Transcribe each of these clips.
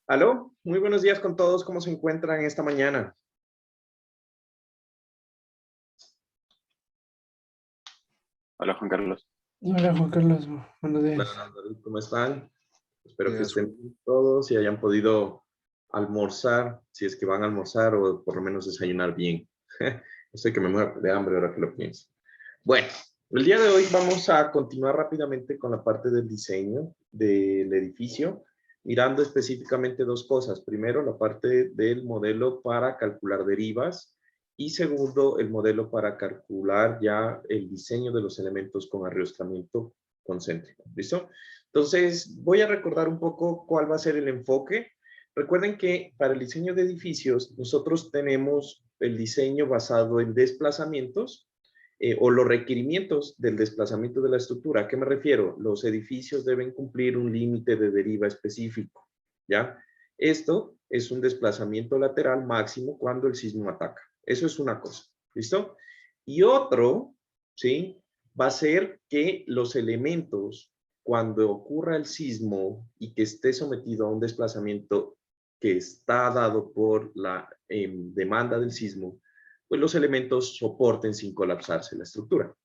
Aló, muy buenos días con todos. ¿Cómo se encuentran esta mañana? Hola Juan Carlos. Hola Juan Carlos, buenos Hola, días. David, ¿cómo están? Espero que Días. estén bien todos y hayan podido almorzar, si es que van a almorzar o por lo menos desayunar bien. No sé que me muero de hambre ahora que lo pienso. Bueno, el día de hoy vamos a continuar rápidamente con la parte del diseño del edificio, mirando específicamente dos cosas. Primero, la parte del modelo para calcular derivas y segundo, el modelo para calcular ya el diseño de los elementos con arriostramiento concéntrico. ¿Listo? Entonces, voy a recordar un poco cuál va a ser el enfoque. Recuerden que para el diseño de edificios, nosotros tenemos el diseño basado en desplazamientos, o los requerimientos del desplazamiento de la estructura. ¿A qué me refiero? Los edificios deben cumplir un límite de deriva específico, ¿ya? Esto es un desplazamiento lateral máximo cuando el sismo ataca. Eso es una cosa, ¿listo? Y otro, ¿sí? Va a ser que los elementos, cuando ocurra el sismo y que esté sometido a un desplazamiento que está dado por la demanda del sismo, pues los elementos soporten sin colapsarse la estructura.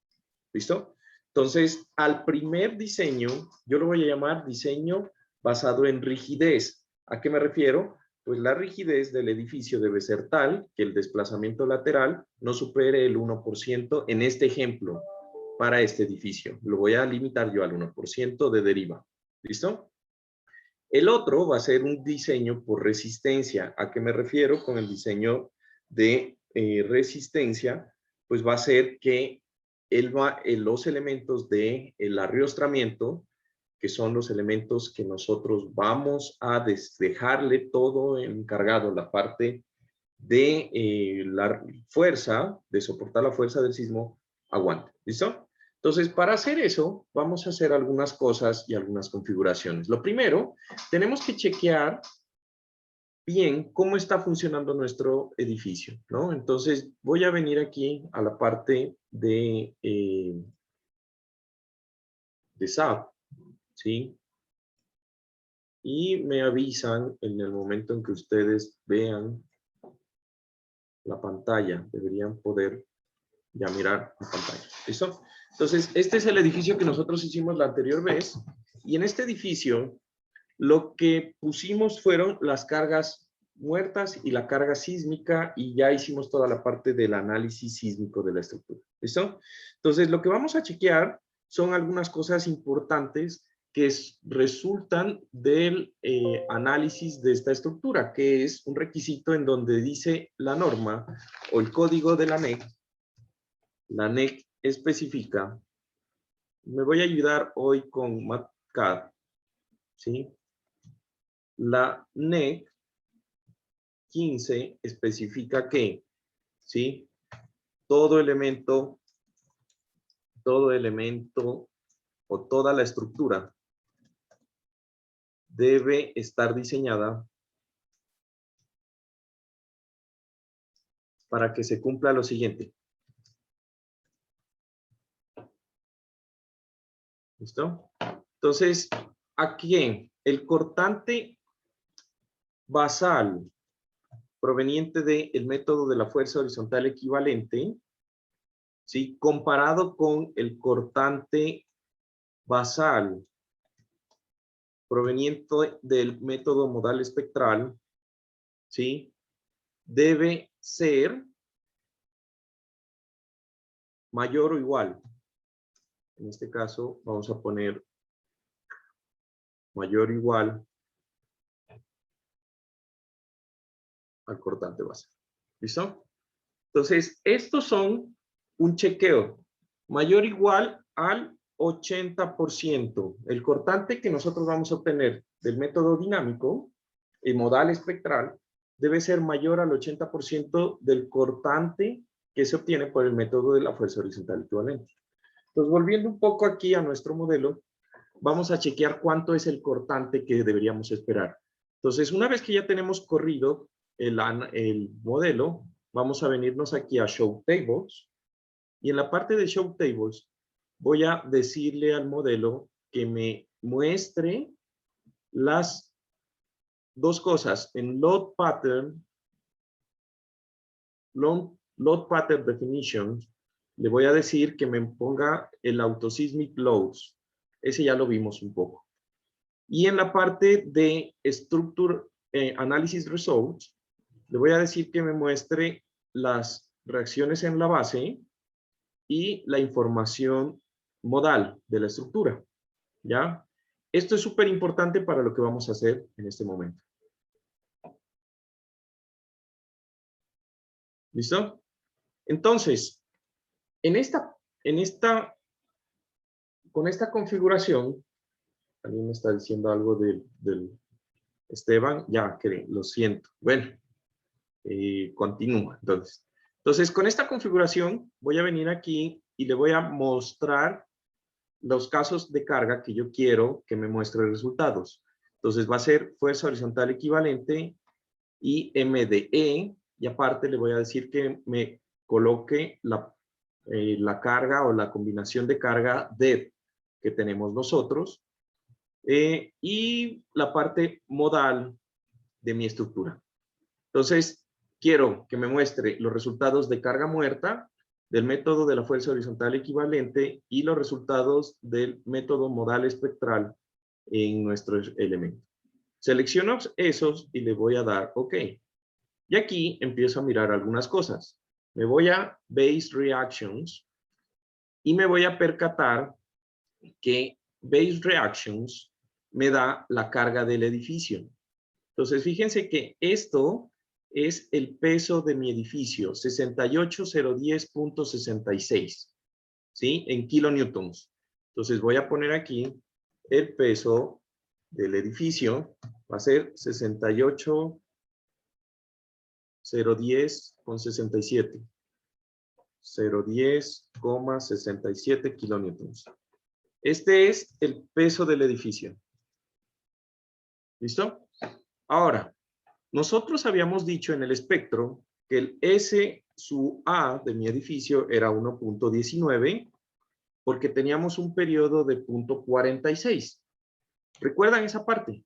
¿Listo? Entonces, al primer diseño, yo lo voy a llamar diseño basado en rigidez. ¿A qué me refiero? Pues la rigidez del edificio debe ser tal que el desplazamiento lateral no supere el 1% en este ejemplo para este edificio. Lo voy a limitar yo al 1% de deriva. ¿Listo? El otro va a ser un diseño por resistencia. ¿A qué me refiero con el diseño de resistencia? Pues va a ser que los elementos del arriostramiento, que son los elementos que nosotros vamos a dejarle todo encargado, la parte de la fuerza, de soportar la fuerza del sismo, aguante. ¿Listo? Entonces, para hacer eso, vamos a hacer algunas cosas y algunas configuraciones. Lo primero, tenemos que chequear bien cómo está funcionando nuestro edificio, ¿no? Entonces, voy a venir aquí a la parte de SAP, ¿sí? Y me avisan en el momento en que ustedes vean la pantalla. Deberían poder ya mirar la pantalla. ¿Listo? Entonces, este es el edificio que nosotros hicimos la anterior vez. Y en este edificio, lo que pusimos fueron las cargas muertas y la carga sísmica, y ya hicimos toda la parte del análisis sísmico de la estructura. ¿Listo? Entonces, lo que vamos a chequear son algunas cosas importantes que resultan del análisis de esta estructura, que es un requisito en donde dice la norma o el código de la NEC. La NEC especifica, me voy a ayudar hoy con MATCAD, ¿sí? La NEC 15 especifica que, ¿sí? Todo elemento o toda la estructura debe estar diseñada para que se cumpla lo siguiente. ¿Listo? Entonces, aquí el cortante basal proveniente del método de la fuerza horizontal equivalente, ¿sí? Comparado con el cortante basal proveniente del método modal espectral, ¿sí? Debe ser mayor o igual. En este caso, vamos a poner mayor o igual al cortante basal. ¿Listo? Entonces, estos son un chequeo. Mayor o igual al 80%. El cortante que nosotros vamos a obtener del método dinámico, el modal espectral, debe ser mayor al 80% del cortante que se obtiene por el método de la fuerza horizontal equivalente. Entonces, volviendo un poco aquí a nuestro modelo, vamos a chequear cuánto es el cortante que deberíamos esperar. Entonces, una vez que ya tenemos corrido el modelo, vamos a venirnos aquí a Show Tables, y en la parte de Show Tables voy a decirle al modelo que me muestre las dos cosas. En load pattern definition, le voy a decir que me ponga el autosysmic loads. Ese ya lo vimos un poco. Y en la parte de structure analysis results, le voy a decir que me muestre las reacciones en la base y la información modal de la estructura. ¿Ya? Esto es súper importante para lo que vamos a hacer en este momento. ¿Listo? Entonces, con esta configuración, alguien me está diciendo algo del Esteban, ya, que lo siento. Bueno, continúa. Entonces, con esta configuración voy a venir aquí y le voy a mostrar los casos de carga que yo quiero que me muestre resultados. Entonces va a ser fuerza horizontal equivalente y MDE, y aparte le voy a decir que me coloque la carga o la combinación de carga DED que tenemos nosotros, y la parte modal de mi estructura. Entonces, quiero que me muestre los resultados de carga muerta, del método de la fuerza horizontal equivalente y los resultados del método modal espectral en nuestro elemento. Selecciono esos y le voy a dar OK. Y aquí empiezo a mirar algunas cosas. Me voy a Base Reactions y me voy a percatar que Base Reactions me da la carga del edificio. Entonces, fíjense que esto es el peso de mi edificio, 68010.66, ¿sí? En kilonewtons. Entonces, voy a poner aquí el peso del edificio, va a ser 68010,67. 010,67 kilonewtons. Este es el peso del edificio. ¿Listo? Ahora, nosotros habíamos dicho en el espectro que el S sub A de mi edificio era 1.19 porque teníamos un periodo de 0.46. ¿Recuerdan esa parte?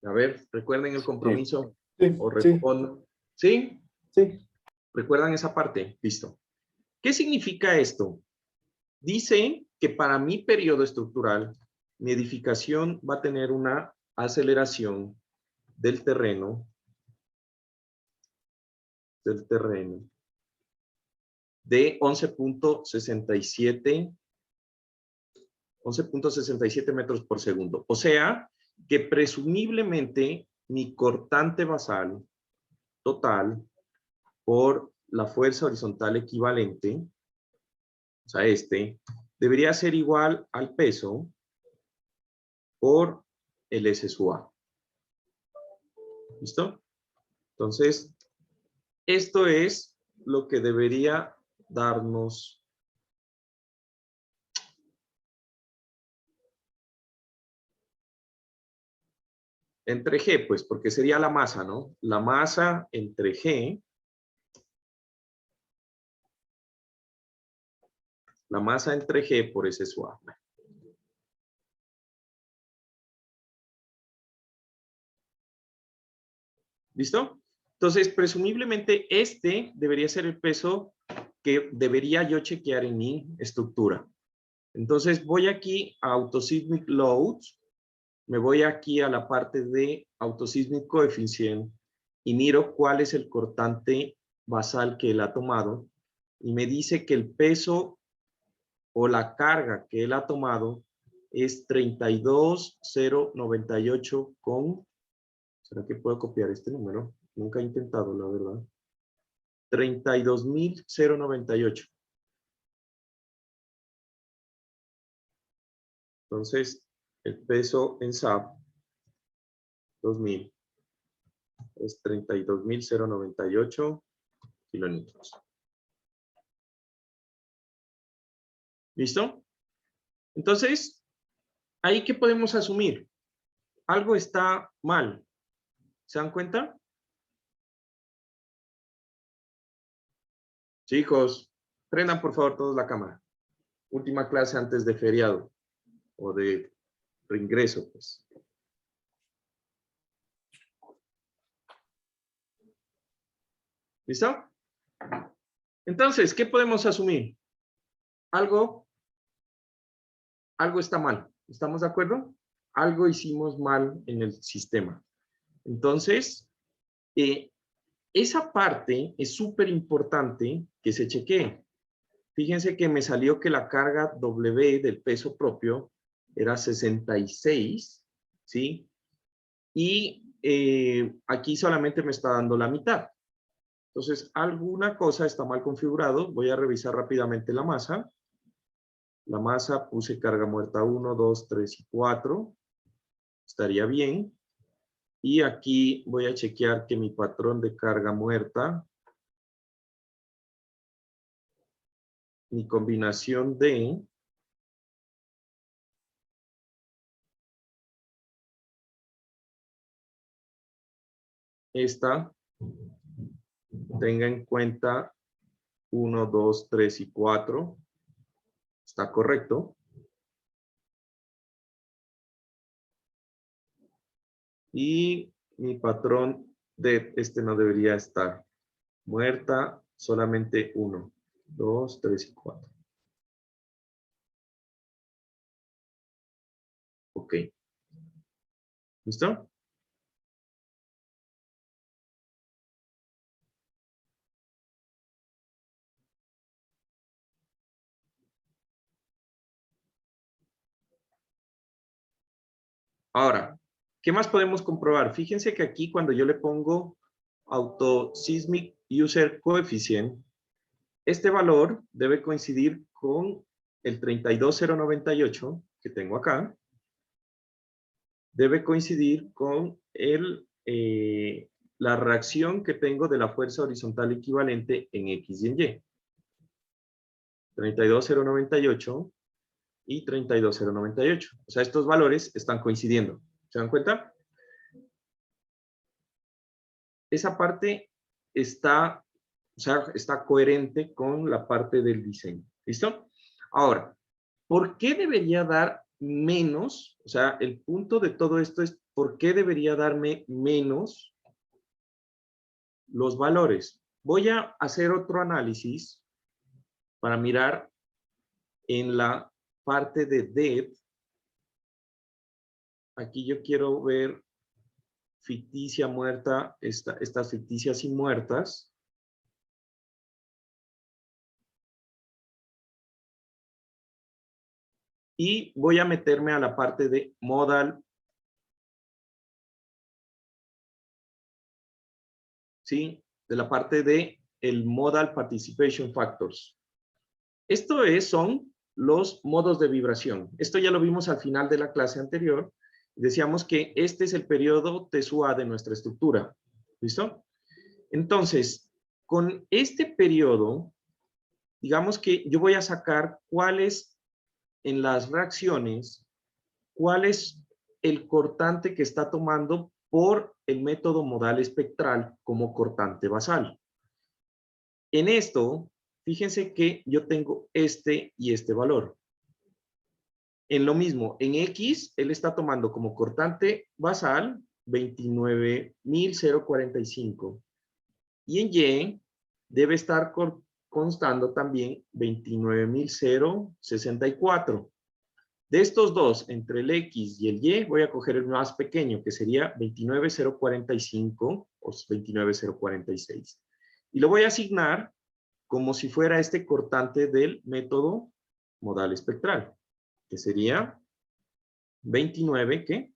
A ver, ¿recuerden el compromiso? Sí, ¿O sí, respondo? ¿Sí? sí. ¿Recuerdan esa parte? Listo. ¿Qué significa esto? Dice que para mi periodo estructural, mi edificación va a tener una aceleración del terreno de 11.67 metros por segundo. O sea, que presumiblemente mi cortante basal total por la fuerza horizontal equivalente, o sea, debería ser igual al peso por el S sub A. ¿Listo? Entonces, esto es lo que debería darnos entre G, pues, porque sería la masa, ¿no? La masa entre G, la masa entre G por S sub A. ¿Listo? Entonces, presumiblemente debería ser el peso que debería yo chequear en mi estructura. Entonces, voy aquí a Autosysmic Loads, me voy aquí a la parte de Autosysmic Coefficient y miro cuál es el cortante basal que él ha tomado y me dice que el peso o la carga que él ha tomado es 32.098 con... ¿Será que puedo copiar este número? Nunca he intentado, la verdad. 32.098. Entonces, el peso en SAP 2000 es 32.098 kilonewtons. ¿Listo? Entonces, ¿ahí qué podemos asumir? Algo está mal. ¿Se dan cuenta? Chicos, prendan por favor todos la cámara. Última clase antes de feriado o de reingreso, pues. ¿Listo? Entonces, ¿qué podemos asumir? Algo está mal. ¿Estamos de acuerdo? Algo hicimos mal en el sistema. Entonces, esa parte es súper importante que se chequee. Fíjense que me salió que la carga W del peso propio era 66, ¿sí? Y aquí solamente me está dando la mitad. Entonces, alguna cosa está mal configurado. Voy a revisar rápidamente la masa. La masa puse carga muerta 1, 2, 3 y 4. Estaría bien. Y aquí voy a chequear que mi patrón de carga muerta, mi combinación de esta tenga en cuenta 1, 2, 3 y 4. Está correcto. Y mi patrón de este no debería estar. Muerta, solamente 1, 2, 3 y 4. Ok. ¿Listo? Ahora, ¿qué más podemos comprobar? Fíjense que aquí cuando yo le pongo Auto Seismic User Coefficient, este valor debe coincidir con el 32098 que tengo acá. Debe coincidir con la reacción que tengo de la fuerza horizontal equivalente en X y en Y. 32098 y 32098. O sea, estos valores están coincidiendo. ¿Se dan cuenta? Esa parte está, o sea, está coherente con la parte del diseño. ¿Listo? Ahora, ¿por qué debería dar menos? O sea, el punto de todo esto es ¿por qué debería darme menos los valores? Voy a hacer otro análisis para mirar en la parte de depth. Aquí yo quiero ver ficticia muerta, estas ficticias y muertas. Y voy a meterme a la parte de modal, ¿sí? De la parte de el modal participation factors. Son los modos de vibración. Esto ya lo vimos al final de la clase anterior. Decíamos que este es el periodo TSUA de nuestra estructura. ¿Listo? Entonces, con este periodo, digamos que yo voy a sacar cuáles en las reacciones, cuál es el cortante que está tomando por el método modal espectral como cortante basal. En esto, fíjense que yo tengo este y este valor. En lo mismo, en X, él está tomando como cortante basal 29.045. Y en Y debe estar constando también 29.064. De estos dos, entre el X y el Y, voy a coger el más pequeño, que sería 29.045 o 29.046. Y lo voy a asignar como si fuera este cortante del método modal espectral, que sería 29, ¿qué?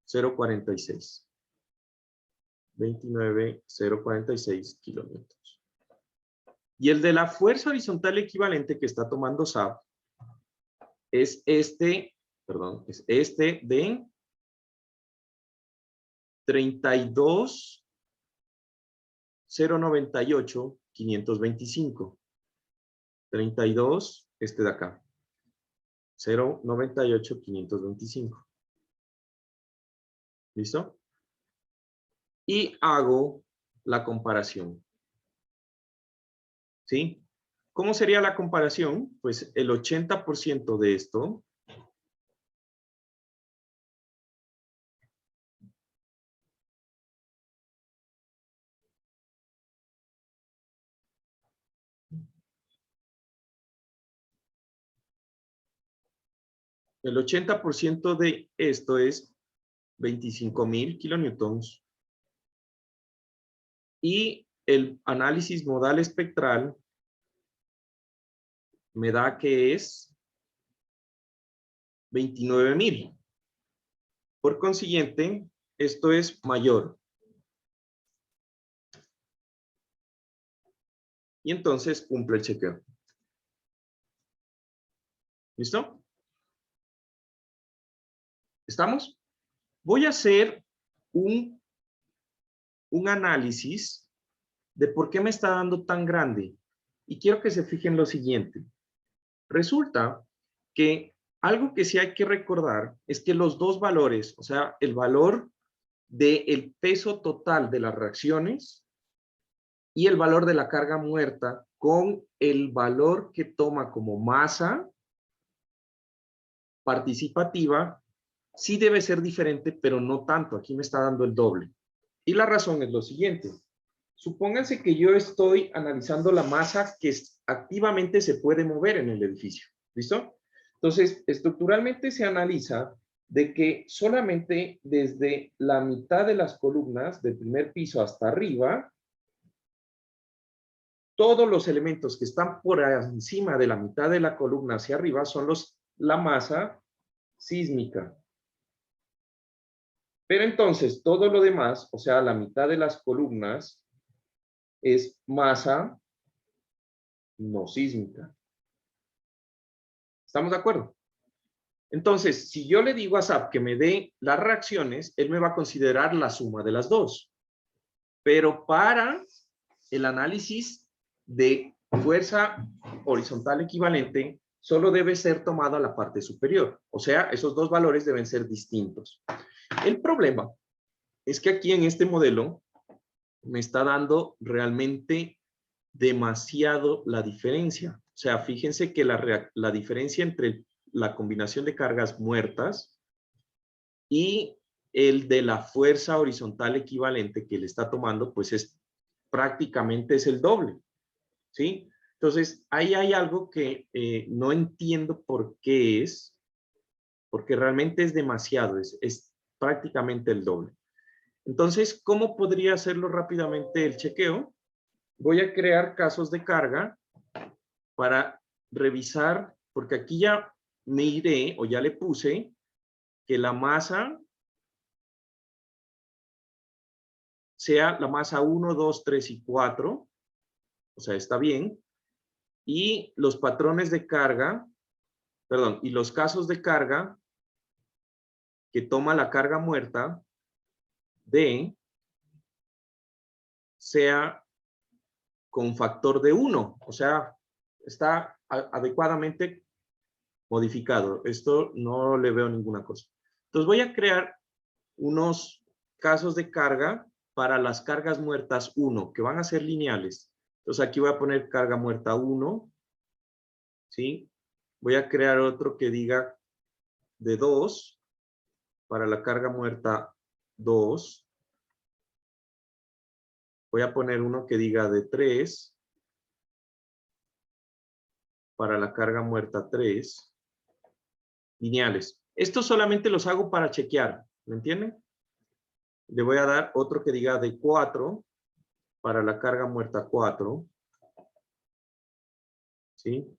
046. 29.046 kilómetros. Y el de la fuerza horizontal equivalente que está tomando SAP es este de 32.098.525. 32, este de acá. 0.98.525. ¿Listo? Y hago la comparación. ¿Sí? ¿Cómo sería la comparación? Pues el 80% de esto El 80% de esto es 25.000 kilonewtons. Y el análisis modal espectral me da que es 29.000. Por consiguiente, esto es mayor. Y entonces cumple el chequeo. ¿Listo? ¿Estamos? Voy a hacer un análisis de por qué me está dando tan grande. Y quiero que se fijen lo siguiente. Resulta que algo que sí hay que recordar es que los dos valores, o sea, el valor del peso total de las reacciones y el valor de la carga muerta con el valor que toma como masa participativa, sí debe ser diferente, pero no tanto. Aquí me está dando el doble. Y la razón es lo siguiente. Supónganse que yo estoy analizando la masa que activamente se puede mover en el edificio. ¿Listo? Entonces, estructuralmente se analiza de que solamente desde la mitad de las columnas del primer piso hasta arriba, todos los elementos que están por encima de la mitad de la columna hacia arriba son la masa sísmica. Pero entonces, todo lo demás, o sea, la mitad de las columnas, es masa no sísmica. ¿Estamos de acuerdo? Entonces, si yo le digo a SAP que me dé las reacciones, él me va a considerar la suma de las dos. Pero para el análisis de fuerza horizontal equivalente, solo debe ser tomada la parte superior. O sea, esos dos valores deben ser distintos. El problema es que aquí en este modelo me está dando realmente demasiado la diferencia. O sea, fíjense que la diferencia entre la combinación de cargas muertas y el de la fuerza horizontal equivalente que le está tomando, pues prácticamente es el doble, ¿sí? Entonces, ahí hay algo que no entiendo por qué es, porque realmente es demasiado, es prácticamente el doble. Entonces, ¿cómo podría hacerlo rápidamente el chequeo? Voy a crear casos de carga para revisar, porque aquí ya miré o ya le puse que la masa sea la masa 1, 2, 3 y 4, o sea, está bien, y los patrones de carga, perdón, y los casos de carga que toma la carga muerta de sea con factor de 1, o sea, está adecuadamente modificado. Esto no le veo ninguna cosa. Entonces voy a crear unos casos de carga para las cargas muertas 1, que van a ser lineales. Entonces aquí voy a poner carga muerta 1, ¿sí? Voy a crear otro que diga de 2, para la carga muerta 2. Voy a poner uno que diga de 3, para la carga muerta 3. Lineales. Estos solamente los hago para chequear, ¿me entienden? Le voy a dar otro que diga de 4, para la carga muerta 4. ¿Sí?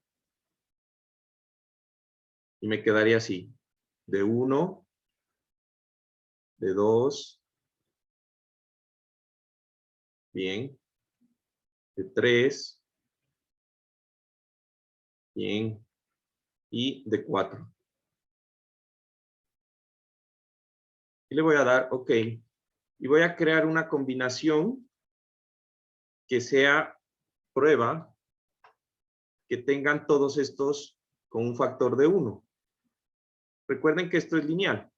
Y me quedaría así. De 1, de 2, bien, de 3, bien, y de 4. Y le voy a dar OK. Y voy a crear una combinación que sea prueba, que tengan todos estos con un factor de 1. Recuerden que esto es lineal.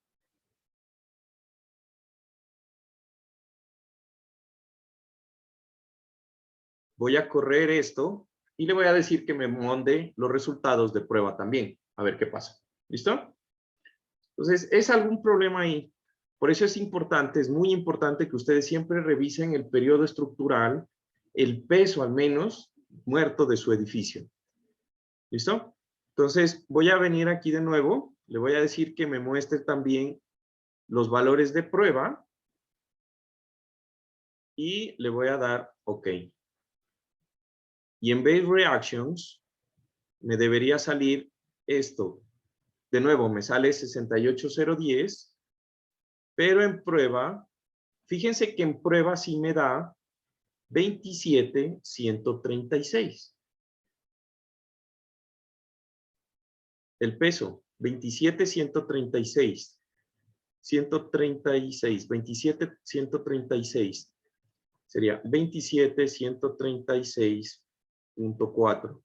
Voy a correr esto y le voy a decir que me mande los resultados de prueba también. A ver qué pasa. ¿Listo? Entonces, ¿es algún problema ahí? Por eso es importante, es muy importante que ustedes siempre revisen el periodo estructural, el peso al menos muerto de su edificio. ¿Listo? Entonces, voy a venir aquí de nuevo le voy a decir que me muestre también los valores de prueba y le voy a dar OK. Y en Base Reactions me debería salir esto. De nuevo, me sale 68010, pero en prueba, fíjense que en prueba sí me da 27136. El peso, 27136. 136, 27136. Sería 27136.4.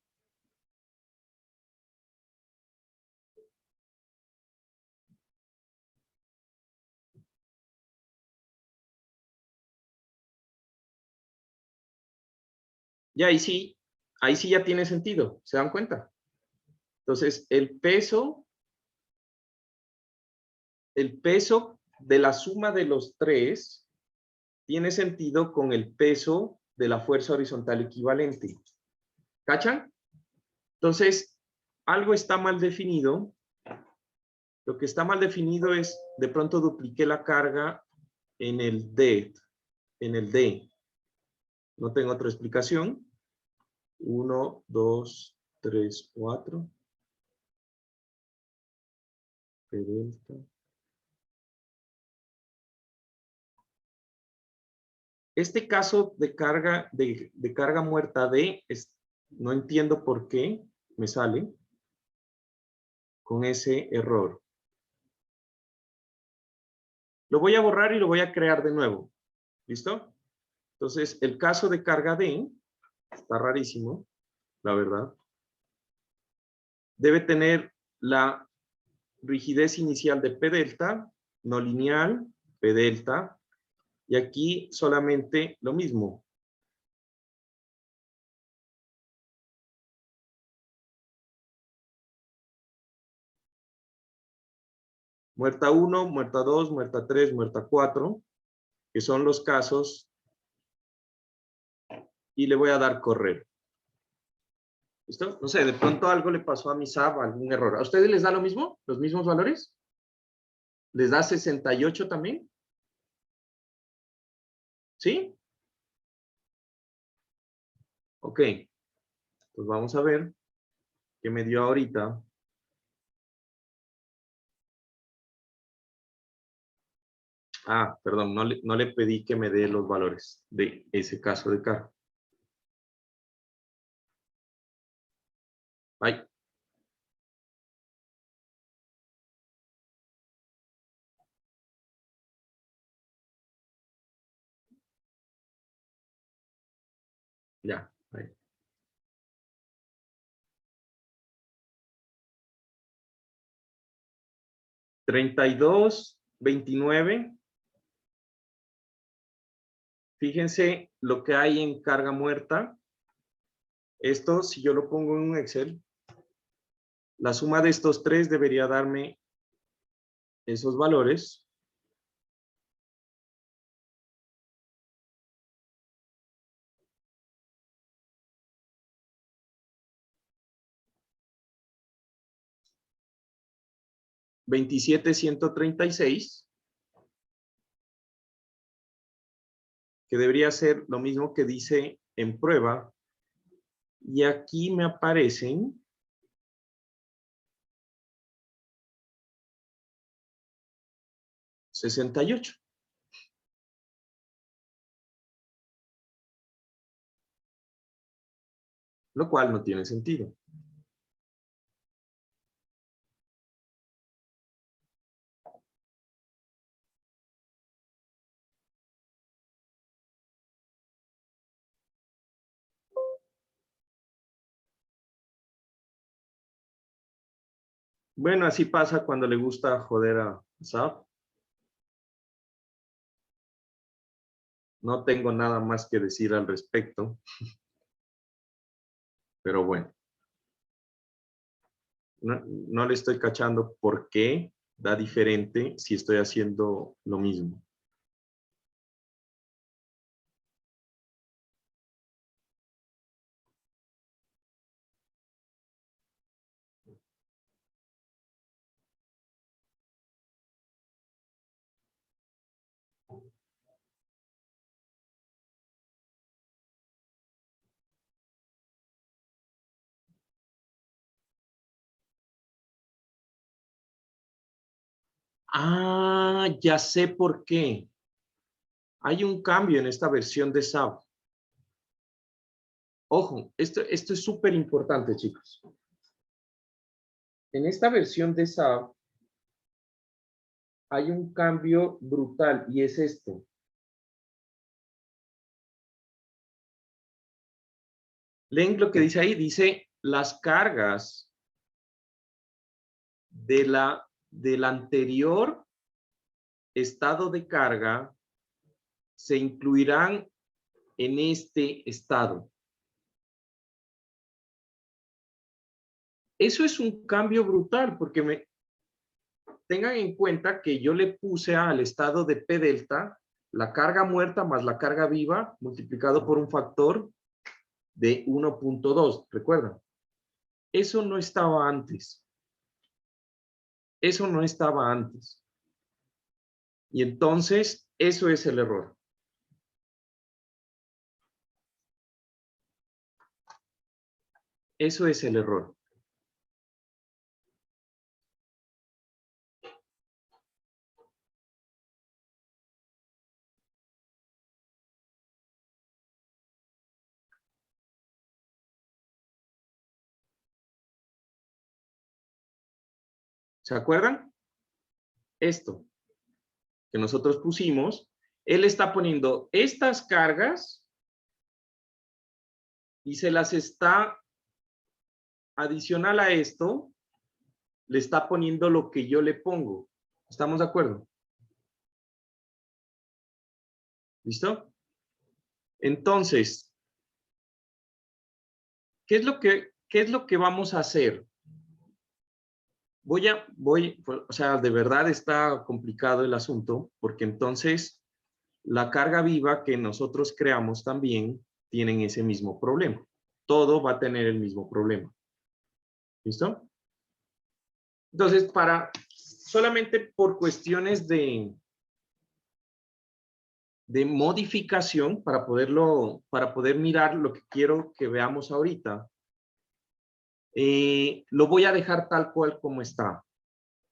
Y ahí sí ya tiene sentido, ¿se dan cuenta? Entonces, el peso de la suma de los tres tiene sentido con el peso de la fuerza horizontal equivalente. ¿Cachan? Entonces, algo está mal definido. Lo que está mal definido es, de pronto dupliqué la carga en el D. No tengo otra explicación. 1, 2, 3, 4. P delta. Este caso de carga muerta D, no entiendo por qué me sale con ese error. Lo voy a borrar y lo voy a crear de nuevo. ¿Listo? Entonces, el caso de carga D, está rarísimo, la verdad. Debe tener la rigidez inicial de P delta, no lineal, P delta, y aquí solamente lo mismo. Muerta 1, muerta 2, muerta 3, muerta 4, que son los casos, y le voy a dar correr. ¿Listo? No sé, de pronto algo le pasó a mi SAP, algún error. ¿A ustedes les da lo mismo? ¿Los mismos valores? ¿Les da 68 también? ¿Sí? Ok. Pues vamos a ver qué me dio ahorita. Ah, perdón, no le pedí que me dé los valores de ese caso de carga. Ay. Ya, ahí. 3229. Fíjense lo que hay en carga muerta. Esto, si yo lo pongo en un Excel, la suma de estos tres debería darme esos valores. $27,136, que debería ser lo mismo que dice en prueba. Y aquí me aparecen 68. Lo cual no tiene sentido. Bueno, así pasa cuando le gusta joder a SAP. No tengo nada más que decir al respecto. Pero bueno. No le estoy cachando por qué da diferente si estoy haciendo lo mismo. Ah, ya sé por qué. Hay un cambio en esta versión de SAP. Ojo, esto es súper importante, chicos. En esta versión de SAP hay un cambio brutal y es esto. Leen lo que dice ahí, dice las cargas del anterior estado de carga se incluirán en este estado. Eso es un cambio brutal porque tengan en cuenta que yo le puse al estado de P delta la carga muerta más la carga viva multiplicado por un factor de 1.2, ¿recuerdan? Eso no estaba antes. Eso no estaba antes. Y entonces, eso es el error. Eso es el error. ¿Se acuerdan? Esto que nosotros pusimos, él está poniendo estas cargas y se las está, adicional a esto, le está poniendo lo que yo le pongo. ¿Estamos de acuerdo? ¿Listo? Entonces, ¿qué es lo que vamos a hacer? O sea, de verdad está complicado el asunto, porque entonces la carga viva que nosotros creamos también tienen ese mismo problema. Todo va a tener el mismo problema. ¿Listo? Entonces, solamente por cuestiones de modificación, para poder mirar lo que quiero que veamos ahorita, lo voy a dejar tal cual como está.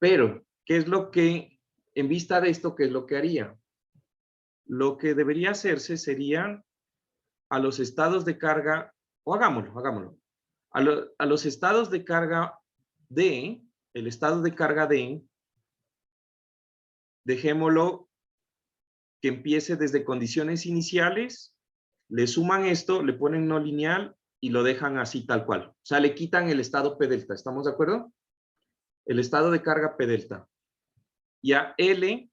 Pero, ¿qué es lo que, en vista de esto, qué es lo que haría? Lo que debería hacerse sería a los estados de carga, o hagámoslo. A los estados de carga D, el estado de carga D, dejémoslo que empiece desde condiciones iniciales, le suman esto, le ponen no lineal y lo dejan así tal cual. O sea, le quitan el estado P delta, ¿estamos de acuerdo? El estado de carga P delta. Y a L,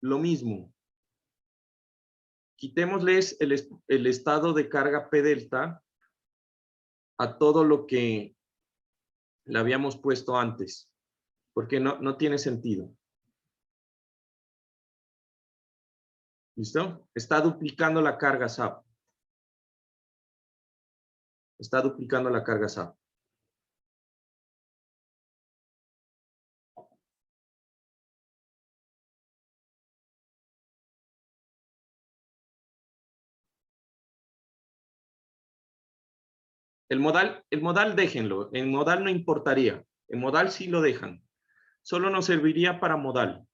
lo mismo. Quitémosles el estado de carga P delta a todo lo que le habíamos puesto antes, porque no tiene sentido. ¿Listo? Está duplicando la carga SAP. Está duplicando la carga SAP. El modal déjenlo. En modal no importaría. En modal sí lo dejan. Solo nos serviría para modal.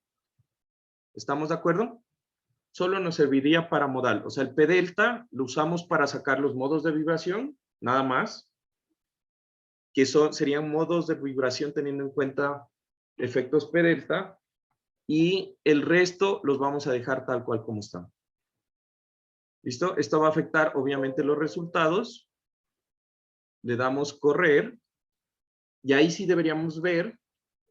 ¿Estamos de acuerdo? Solo nos serviría para modal. O sea, el P delta lo usamos para sacar los modos de vibración, nada más, que serían modos de vibración teniendo en cuenta efectos P delta, y el resto los vamos a dejar tal cual como están. ¿Listo? Esto va a afectar obviamente los resultados. Le damos correr y ahí sí deberíamos ver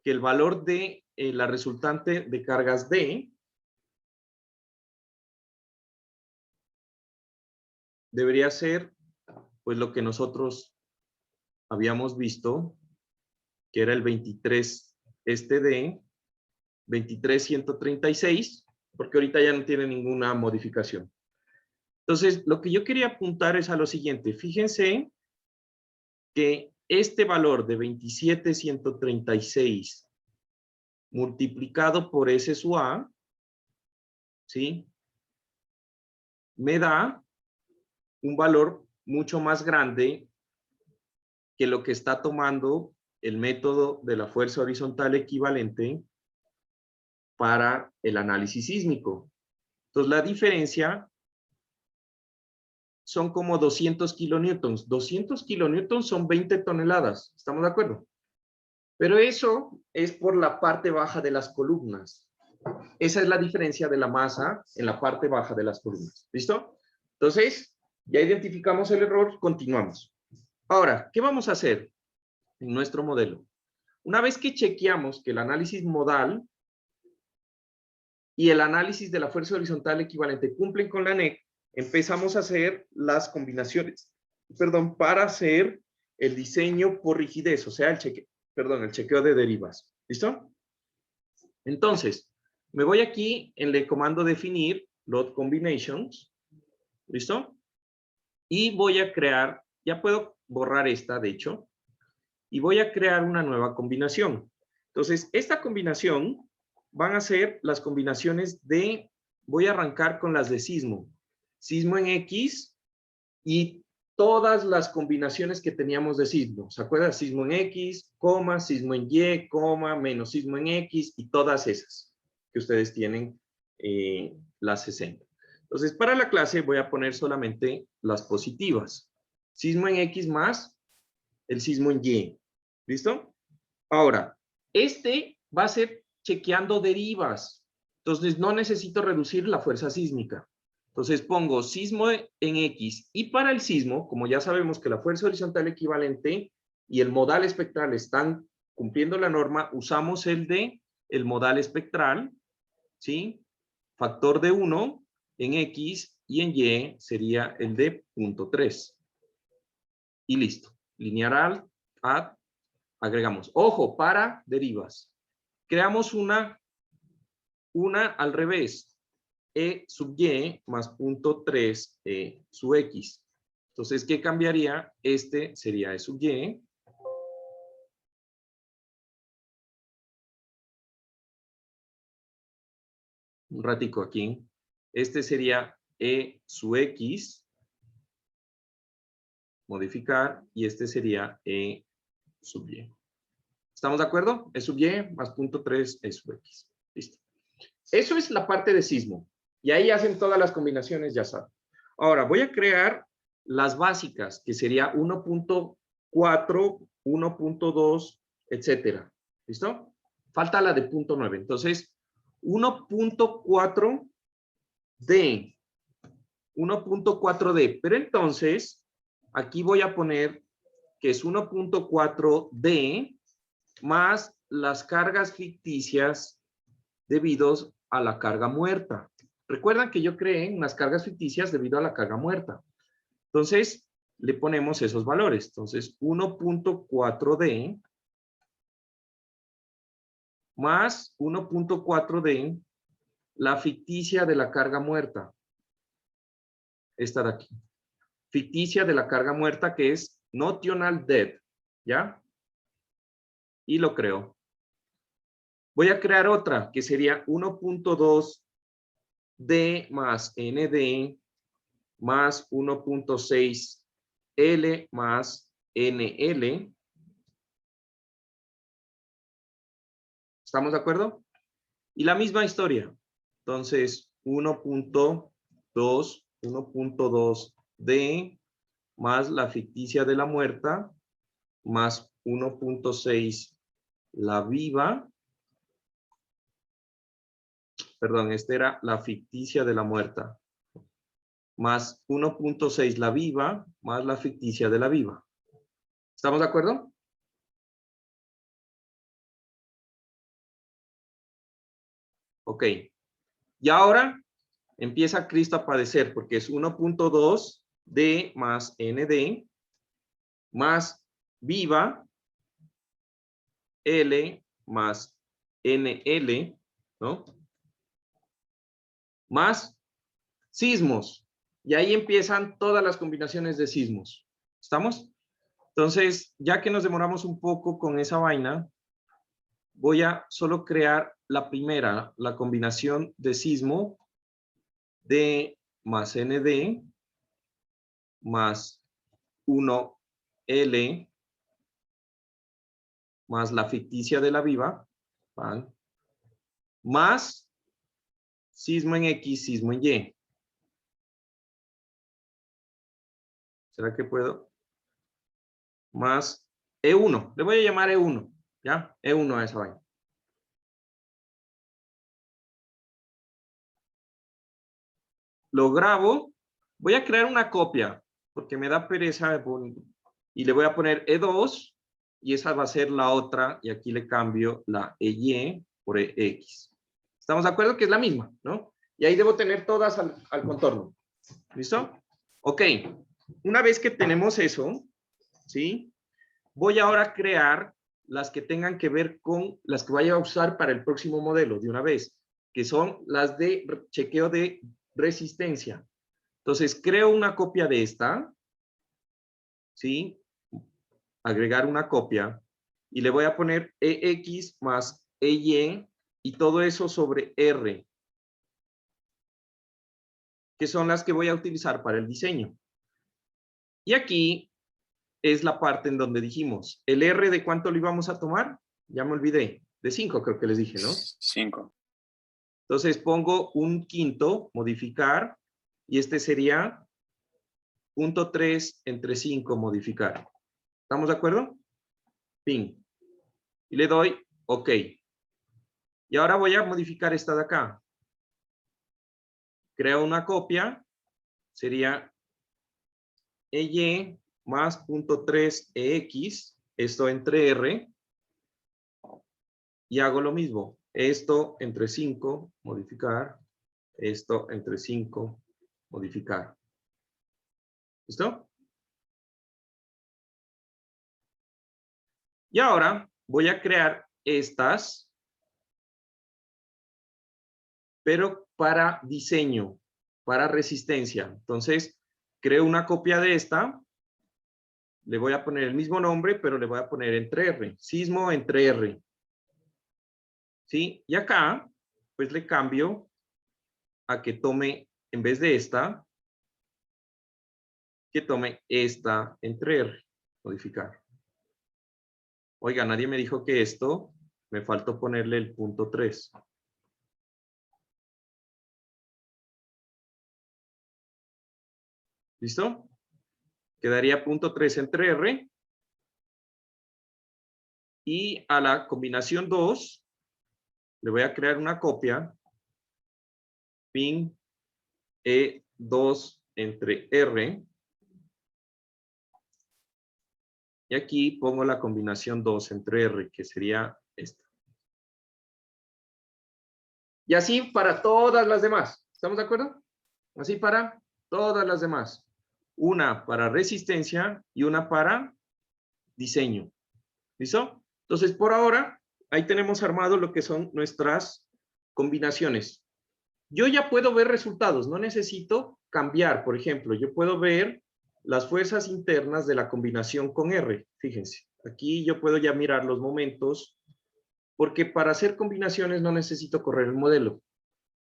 que el valor de la resultante de cargas D debería ser pues lo que nosotros habíamos visto, que era el 23 D, 23136, porque ahorita ya no tiene ninguna modificación. Entonces, lo que yo quería apuntar es a lo siguiente. Fíjense que este valor de 27136 multiplicado por S sub A, ¿sí? Me da un valor mucho más grande que lo que está tomando el método de la fuerza horizontal equivalente para el análisis sísmico. Entonces, la diferencia son como 200 kilonewtons. 200 kilonewtons son 20 toneladas. ¿Estamos de acuerdo? Pero eso es por la parte baja de las columnas. Esa es la diferencia de la masa en la parte baja de las columnas. ¿Listo? Entonces, ya identificamos el error, continuamos. Ahora, ¿qué vamos a hacer en nuestro modelo? Una vez que chequeamos que el análisis modal y el análisis de la fuerza horizontal equivalente cumplen con la NEC, empezamos a hacer las combinaciones, para hacer el diseño por rigidez, o sea, el chequeo de derivas. ¿Listo? Entonces, me voy aquí en el comando definir, load combinations. ¿Listo? Y voy a crear, ya puedo borrar esta, de hecho, y voy a crear una nueva combinación. Entonces, esta combinación van a ser las combinaciones de, voy a arrancar con las de sismo. Sismo en X y todas las combinaciones que teníamos de sismo. ¿Se acuerdan? Sismo en X, coma, sismo en Y, coma, menos sismo en X y todas esas que ustedes tienen, las 60. Entonces, para la clase voy a poner solamente las positivas. Sismo en X más el sismo en Y. ¿Listo? Ahora, este va a ser chequeando derivas. Entonces, no necesito reducir la fuerza sísmica. Entonces, pongo sismo en X. Y para el sismo, como ya sabemos que la fuerza horizontal equivalente y el modal espectral están cumpliendo la norma, usamos el modal espectral, ¿sí? Factor de 1 en X y en Y sería el de 0.3. Y listo. Lineal add, agregamos. Ojo, para derivas. Creamos una al revés. E sub Y más 0.3 E sub X. Entonces, ¿qué cambiaría? Este sería E sub Y. Un ratico aquí. Este sería E sub X. Modificar. Y este sería E sub Y. ¿Estamos de acuerdo? E sub Y más 0.3 E sub X. Listo. Eso es la parte de sismo. Y ahí hacen todas las combinaciones, ya saben. Ahora, voy a crear las básicas, que sería 1.4, 1.2, etcétera. ¿Listo? Falta la de 0.9. Entonces, 1.4D. 1.4D. Pero entonces, aquí voy a poner que es 1.4D más las cargas ficticias debido a la carga muerta. Recuerdan que yo creé unas cargas ficticias debido a la carga muerta. Entonces, le ponemos esos valores. Entonces, 1.4D más 1.4D, la ficticia de la carga muerta. Esta de aquí. Ficticia de la carga muerta, que es notional dead. ¿Ya? Y lo creo. Voy a crear otra, que sería 1.2D más ND más 1.6 L más NL. ¿Estamos de acuerdo? Y la misma historia. Entonces, 1.2D más la ficticia de la muerta más 1.6 la viva. Perdón, esta era la ficticia de la muerta. Más 1.6 la viva más la ficticia de la viva. ¿Estamos de acuerdo? Ok. Y ahora empieza Cristo a padecer porque es 1.2D más ND más viva L más NL, ¿no? Más sismos. Y ahí empiezan todas las combinaciones de sismos. ¿Estamos? Entonces, ya que nos demoramos un poco con esa vaina, voy a solo crear la primera, la combinación de sismo D más ND más 1L más la ficticia de la viva, ¿vale? más sismo en X, sismo en Y. ¿Será que puedo? Más E1. Le voy a llamar E1. ¿Ya? E1 a esa vaina. Lo grabo. Voy a crear una copia porque me da pereza. Y le voy a poner E2 y esa va a ser la otra. Y aquí le cambio la EY por EX. ¿Estamos de acuerdo que es la misma, no? Y ahí debo tener todas al contorno. ¿Listo? Ok. Una vez que tenemos eso, ¿sí? Voy ahora a crear las que tengan que ver con las que vaya a usar para el próximo modelo de una vez, que son las de chequeo de resistencia. Entonces, creo una copia de esta, ¿sí? Agregar una copia y le voy a poner EX más EY y todo eso sobre R, que son las que voy a utilizar para el diseño. Y aquí es la parte en donde dijimos, ¿el R de cuánto lo íbamos a tomar? Ya me olvidé, de 5 creo que les dije, ¿no? 5. Entonces pongo un quinto, modificar, y este sería 0.3 entre 5, modificar. ¿Estamos de acuerdo? Fin. Y le doy OK. Y ahora voy a modificar esta de acá. Creo una copia, sería EY más 0.3 EX, esto entre R, y hago lo mismo. Esto entre 5, modificar, esto entre 5, modificar. ¿Listo? Y ahora voy a crear estas, pero para diseño, para resistencia. Entonces, creo una copia de esta, le voy a poner el mismo nombre, pero le voy a poner entre R, sismo entre R. ¿Sí? Y acá, pues le cambio a que tome, en vez de esta, que tome esta entre R, modificar. Oiga, nadie me dijo que esto, me faltó ponerle el 0.3. ¿Listo? Quedaría 0.3 entre R. Y a la combinación 2, le voy a crear una copia. Pin E2 entre R. Y aquí pongo la combinación 2 entre R, que sería esta. Y así para todas las demás. ¿Estamos de acuerdo? Así para todas las demás. Una para resistencia y una para diseño. ¿Listo? Entonces, por ahora, ahí tenemos armado lo que son nuestras combinaciones. Yo ya puedo ver resultados, no necesito cambiar. Por ejemplo, yo puedo ver las fuerzas internas de la combinación con R. Fíjense, aquí yo puedo ya mirar los momentos, porque para hacer combinaciones no necesito correr el modelo,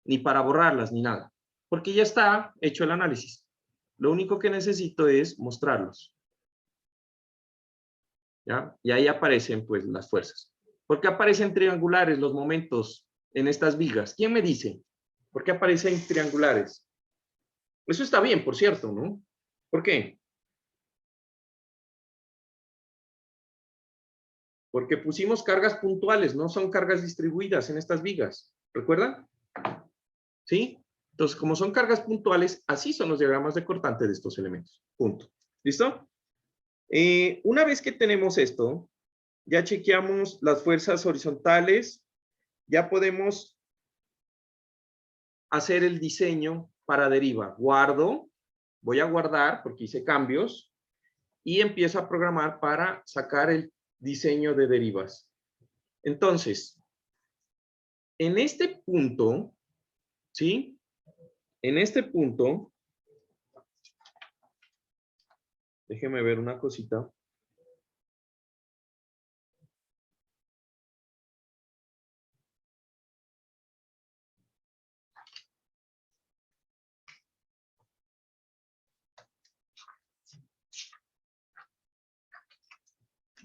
ni para borrarlas, ni nada, porque ya está hecho el análisis. Lo único que necesito es mostrarlos. ¿Ya? Y ahí aparecen pues las fuerzas. ¿Por qué aparecen triangulares los momentos en estas vigas? ¿Quién me dice? ¿Por qué aparecen triangulares? Eso está bien, por cierto, ¿no? ¿Por qué? Porque pusimos cargas puntuales, no son cargas distribuidas en estas vigas. ¿Recuerdan? ¿Sí? Entonces, como son cargas puntuales, así son los diagramas de cortante de estos elementos. Punto. ¿Listo? Una vez que tenemos esto, ya chequeamos las fuerzas horizontales, ya podemos hacer el diseño para deriva. Guardo, voy a guardar porque hice cambios y empiezo a programar para sacar el diseño de derivas. Entonces, en este punto, ¿sí? En este punto, déjeme ver una cosita.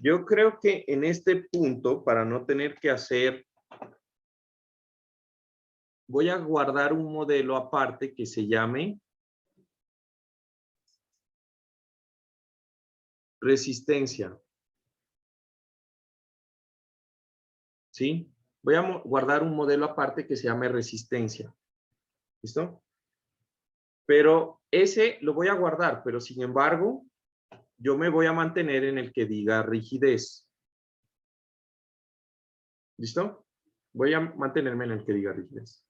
Yo creo que en este punto, para no tener que hacer voy a guardar un modelo aparte que se llame resistencia. ¿Sí? Voy a guardar un modelo aparte que se llame resistencia. ¿Listo? Pero ese lo voy a guardar, pero sin embargo, yo me voy a mantener en el que diga rigidez. ¿Listo? Voy a mantenerme en el que diga rigidez.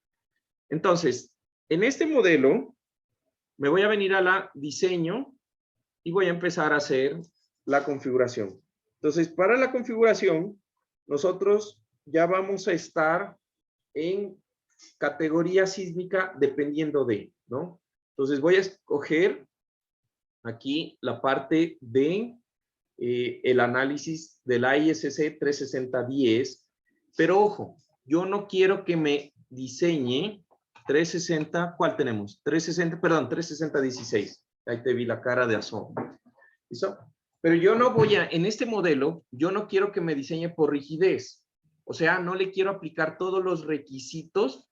Entonces, en este modelo, me voy a venir a la diseño y voy a empezar a hacer la configuración. Entonces, para la configuración, nosotros ya vamos a estar en categoría sísmica dependiendo de, ¿no? Entonces, voy a escoger aquí la parte de el análisis de la ISC 36010, pero ojo, yo no quiero que me diseñe 360, ¿cuál tenemos? 360, perdón, 36016. Ahí te vi la cara de asombro. ¿Listo? Pero yo no voy a, en este modelo, yo no quiero que me diseñe por rigidez. O sea, no le quiero aplicar todos los requisitos.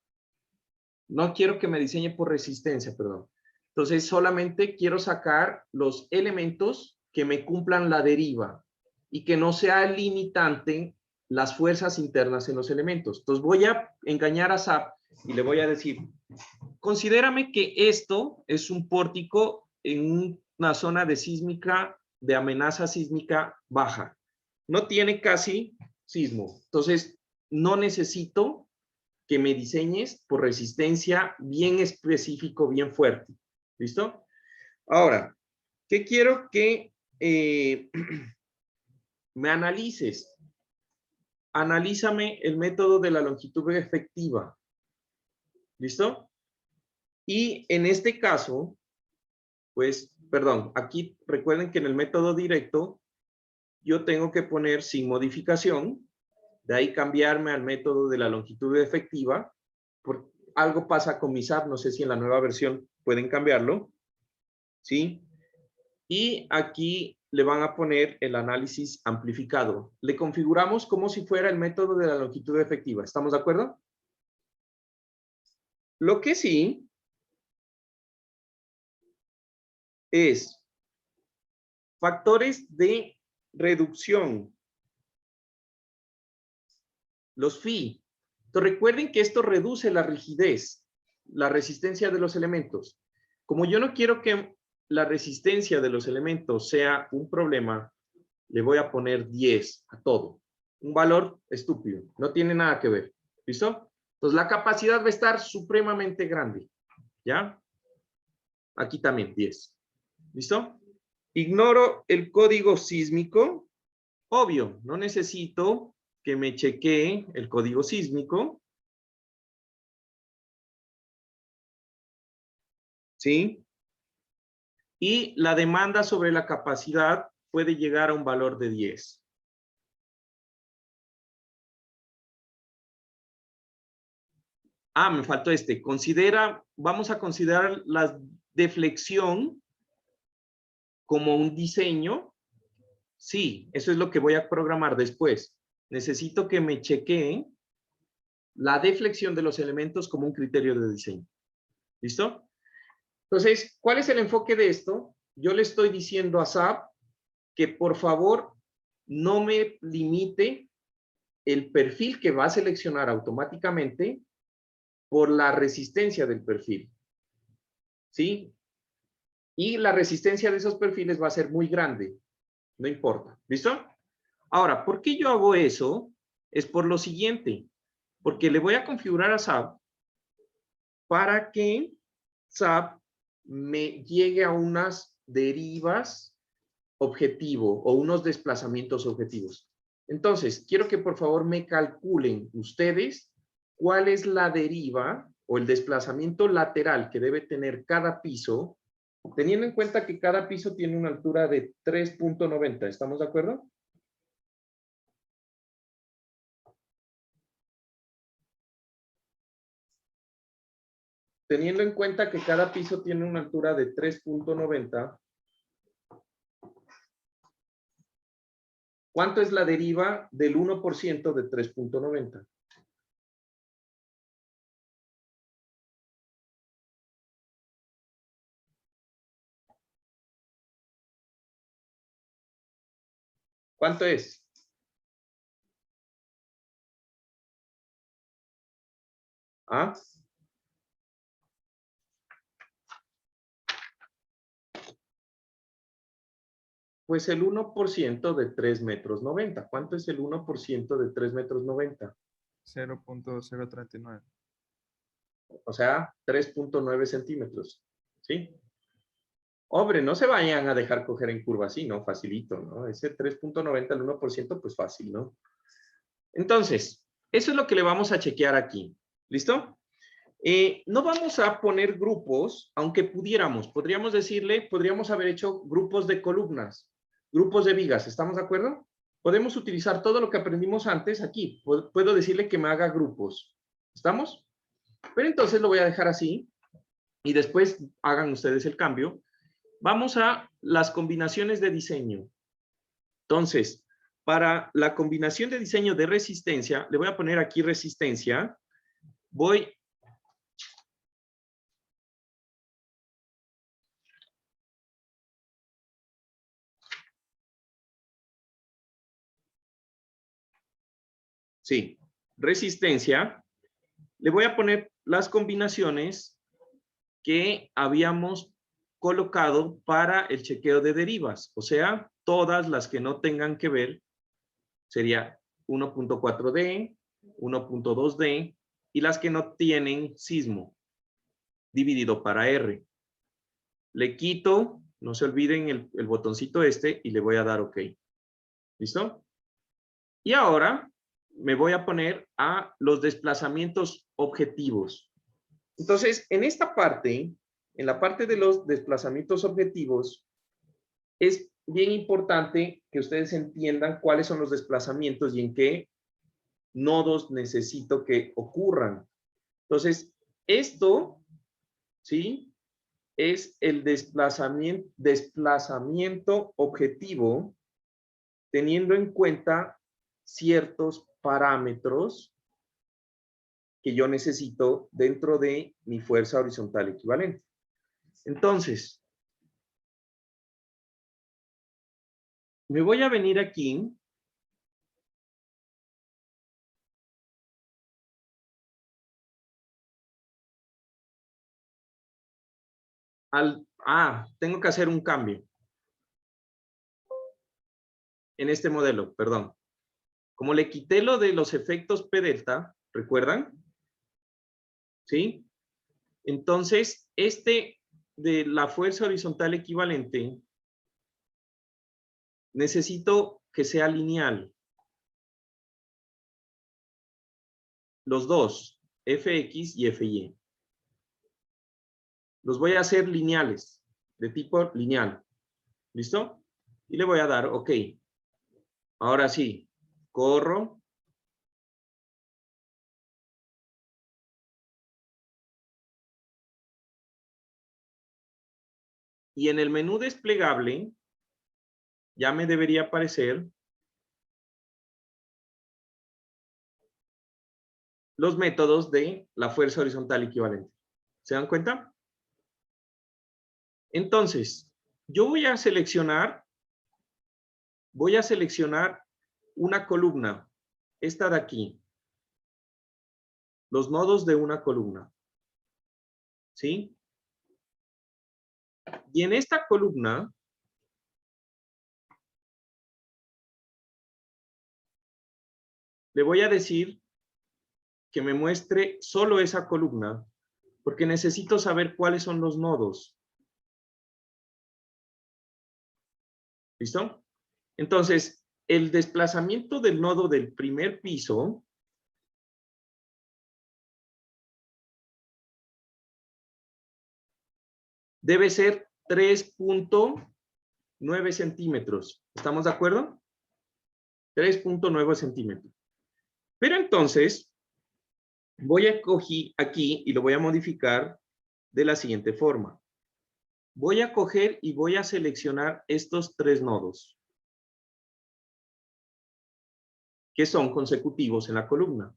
No quiero que me diseñe por resistencia, perdón. Entonces, solamente quiero sacar los elementos que me cumplan la deriva y que no sea limitante las fuerzas internas en los elementos. Entonces, voy a engañar a SAP y le voy a decir, considérame que esto es un pórtico en una zona de sísmica, de amenaza sísmica baja. No tiene casi sismo. Entonces, no necesito que me diseñes por resistencia bien específico, bien fuerte. ¿Listo? Ahora, ¿qué quiero que me analices? Analízame el método de la longitud efectiva. ¿Listo? Y en este caso, pues, perdón, aquí recuerden que en el método directo yo tengo que poner sin modificación, de ahí cambiarme al método de la longitud efectiva, por algo pasa con mi SAP, no sé si en la nueva versión pueden cambiarlo, ¿sí? Y aquí le van a poner el análisis amplificado. Le configuramos como si fuera el método de la longitud efectiva, ¿estamos de acuerdo? Lo que sí es factores de reducción, los phi. Entonces recuerden que esto reduce la rigidez, la resistencia de los elementos. Como yo no quiero que la resistencia de los elementos sea un problema, le voy a poner 10 a todo. Un valor estúpido, no tiene nada que ver. ¿Listo? Entonces la capacidad va a estar supremamente grande. ¿Ya? Aquí también 10. ¿Listo? Ignoro el código sísmico. Obvio, no necesito que me chequee el código sísmico. ¿Sí? Y la demanda sobre la capacidad puede llegar a un valor de 10. Ah, me faltó este. Vamos a considerar la deflexión como un diseño. Sí, eso es lo que voy a programar después. Necesito que me chequeen la deflexión de los elementos como un criterio de diseño. ¿Listo? Entonces, ¿cuál es el enfoque de esto? Yo le estoy diciendo a SAP que por favor no me limite el perfil que va a seleccionar automáticamente por la resistencia del perfil. ¿Sí? Y la resistencia de esos perfiles va a ser muy grande. No importa. ¿Listo? Ahora, ¿por qué yo hago eso? Es por lo siguiente. Porque le voy a configurar a SAP para que SAP me llegue a unas derivas objetivo o unos desplazamientos objetivos. Entonces, quiero que por favor me calculen ustedes cuál es la deriva o el desplazamiento lateral que debe tener cada piso, teniendo en cuenta que cada piso tiene una altura de 3.90. ¿Estamos de acuerdo? Teniendo en cuenta que cada piso tiene una altura de 3.90, ¿cuánto es la deriva del 1% de 3.90? ¿Cuánto es? ¿Ah? Pues el 1% de 3 metros 90. ¿Cuánto es el 1% de 3 metros 90? 0.039. O sea, 3.9 centímetros. ¿Sí? Hombre, no se vayan a dejar coger en curva así, ¿no? Facilito, ¿no? Ese 3.90 al 1%, pues fácil, ¿no? Entonces, eso es lo que le vamos a chequear aquí. ¿Listo? No vamos a poner grupos, aunque pudiéramos. Podríamos haber hecho grupos de columnas, grupos de vigas. ¿Estamos de acuerdo? Podemos utilizar todo lo que aprendimos antes aquí. Puedo decirle que me haga grupos. ¿Estamos? Pero entonces lo voy a dejar así y después hagan ustedes el cambio. Vamos a las combinaciones de diseño. Entonces, para la combinación de diseño de resistencia, le voy a poner aquí resistencia. Sí, resistencia. Le voy a poner las combinaciones que habíamos colocado para el chequeo de derivas. O sea, todas las que no tengan que ver sería 1.4D, 1.2D y las que no tienen sismo dividido para R. Le quito, no se olviden el botoncito este y le voy a dar OK. ¿Listo? Y ahora me voy a poner a los desplazamientos objetivos. Entonces, en esta parte, en la parte de los desplazamientos objetivos, es bien importante que ustedes entiendan cuáles son los desplazamientos y en qué nodos necesito que ocurran. Entonces, esto, ¿sí? Es el desplazamiento objetivo teniendo en cuenta ciertos parámetros que yo necesito dentro de mi fuerza horizontal equivalente. Entonces, me voy a venir aquí tengo que hacer un cambio en este modelo, perdón. Como le quité lo de los efectos P delta, ¿recuerdan? ¿Sí? Entonces, este de la fuerza horizontal equivalente, necesito que sea lineal. Los dos, Fx y Fy. Los voy a hacer lineales, de tipo lineal. ¿Listo? Y le voy a dar OK. Ahora sí, corro. Y en el menú desplegable, ya me debería aparecer los métodos de la fuerza horizontal equivalente. ¿Se dan cuenta? Entonces, yo voy a seleccionar una columna, esta de aquí, los nodos de una columna, ¿sí? Y en esta columna, le voy a decir que me muestre solo esa columna, porque necesito saber cuáles son los nodos. ¿Listo? Entonces, el desplazamiento del nodo del primer piso debe ser 3.9 centímetros. ¿Estamos de acuerdo? 3.9 centímetros. Pero entonces, voy a coger aquí y lo voy a modificar de la siguiente forma. Voy a coger y voy a seleccionar estos tres nodos que son consecutivos en la columna.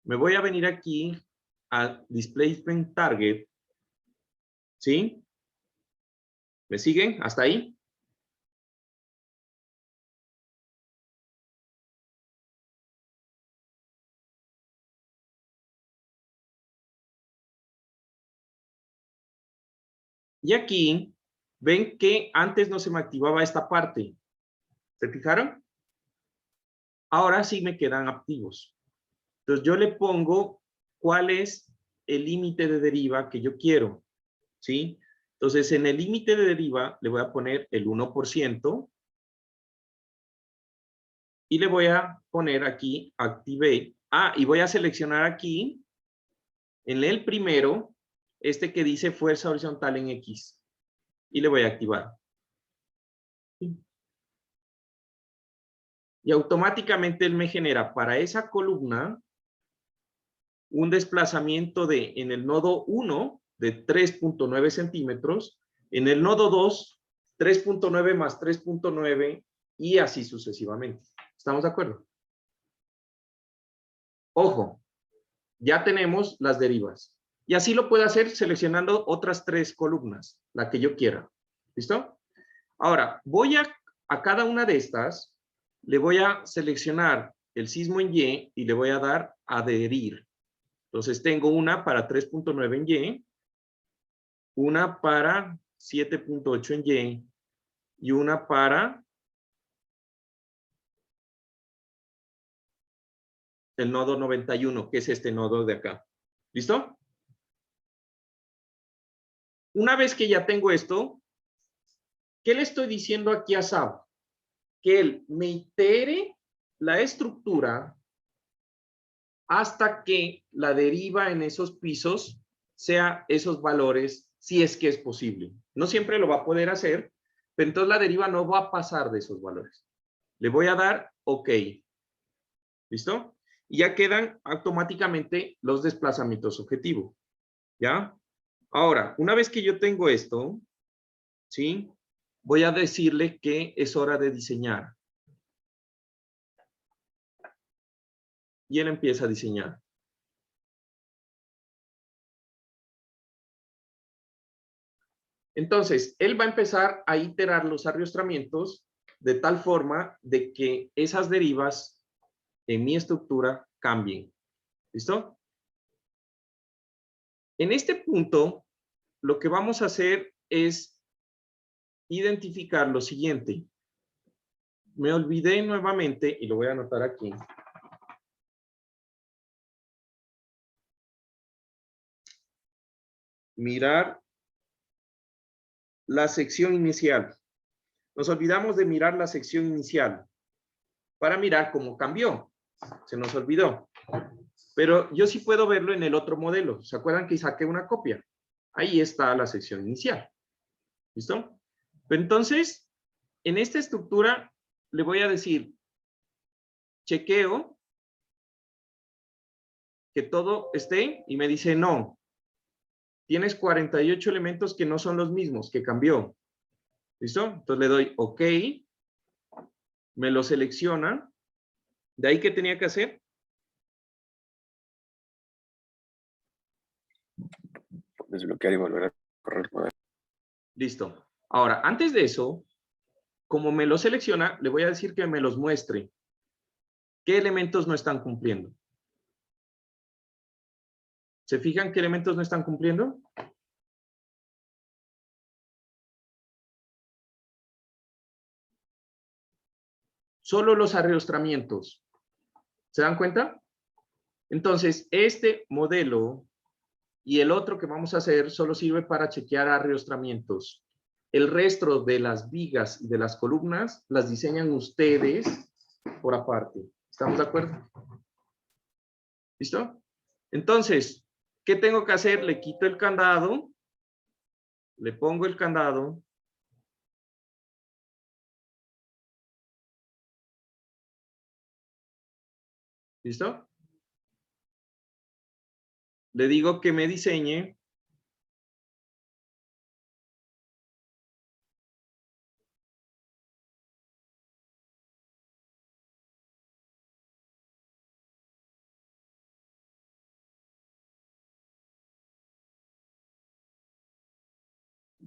Me voy a venir aquí a Displacement Target. ¿Sí? ¿Me siguen? ¿Hasta ahí? Y aquí, ven que antes no se me activaba esta parte. ¿Se fijaron? Ahora sí me quedan activos. Entonces yo le pongo cuál es el límite de deriva que yo quiero, ¿sí? Entonces en el límite de deriva le voy a poner el 1% y le voy a poner aquí Active. Y voy a seleccionar aquí, en el primero, este que dice fuerza horizontal en X. Y le voy a activar. Y automáticamente él me genera para esa columna un desplazamiento en el nodo 1 de 3.9 centímetros, en el nodo 2, 3.9 más 3.9 y así sucesivamente. ¿Estamos de acuerdo? Ojo, ya tenemos las derivas. Y así lo puedo hacer seleccionando otras 3 columnas, la que yo quiera. ¿Listo? Ahora, voy a cada una de estas, le voy a seleccionar el sismo en Y y le voy a dar adherir. Entonces tengo una para 3.9 en Y, una para 7.8 en Y y una para el nodo 91, que es este nodo de acá. ¿Listo? Una vez que ya tengo esto, ¿qué le estoy diciendo aquí a SAP? Que él me itere la estructura hasta que la deriva en esos pisos sea esos valores, si es que es posible. No siempre lo va a poder hacer, pero entonces la deriva no va a pasar de esos valores. Le voy a dar OK. ¿Listo? Y ya quedan automáticamente los desplazamientos objetivo. ¿Ya? Ahora, una vez que yo tengo esto, ¿sí? Voy a decirle que es hora de diseñar. Y él empieza a diseñar. Entonces, él va a empezar a iterar los arrastramientos de tal forma de que esas derivas en mi estructura cambien. ¿Listo? En este punto, lo que vamos a hacer es identificar lo siguiente. Me olvidé nuevamente, y lo voy a anotar aquí. Mirar la sección inicial. Nos olvidamos de mirar la sección inicial para mirar cómo cambió. Se nos olvidó. Pero yo sí puedo verlo en el otro modelo. ¿Se acuerdan que saqué una copia? Ahí está la sección inicial. ¿Listo? Pero entonces, en esta estructura le voy a decir, chequeo que todo esté y me dice no. Tienes 48 elementos que no son los mismos, que cambió. ¿Listo? Entonces le doy OK. Me lo selecciona. ¿De ahí qué tenía que hacer? Desbloquear y volver a correr el modelo. Listo. Ahora, antes de eso, como me lo selecciona, le voy a decir que me los muestre. ¿Qué elementos no están cumpliendo? ¿Se fijan qué elementos no están cumpliendo? Solo los arrastramientos. ¿Se dan cuenta? Entonces, este modelo y el otro que vamos a hacer solo sirve para chequear arrastramientos. El resto de las vigas y de las columnas las diseñan ustedes por aparte. ¿Estamos de acuerdo? ¿Listo? Entonces, ¿qué tengo que hacer? Le quito el candado, le pongo el candado. ¿Listo? Le digo que me diseñe.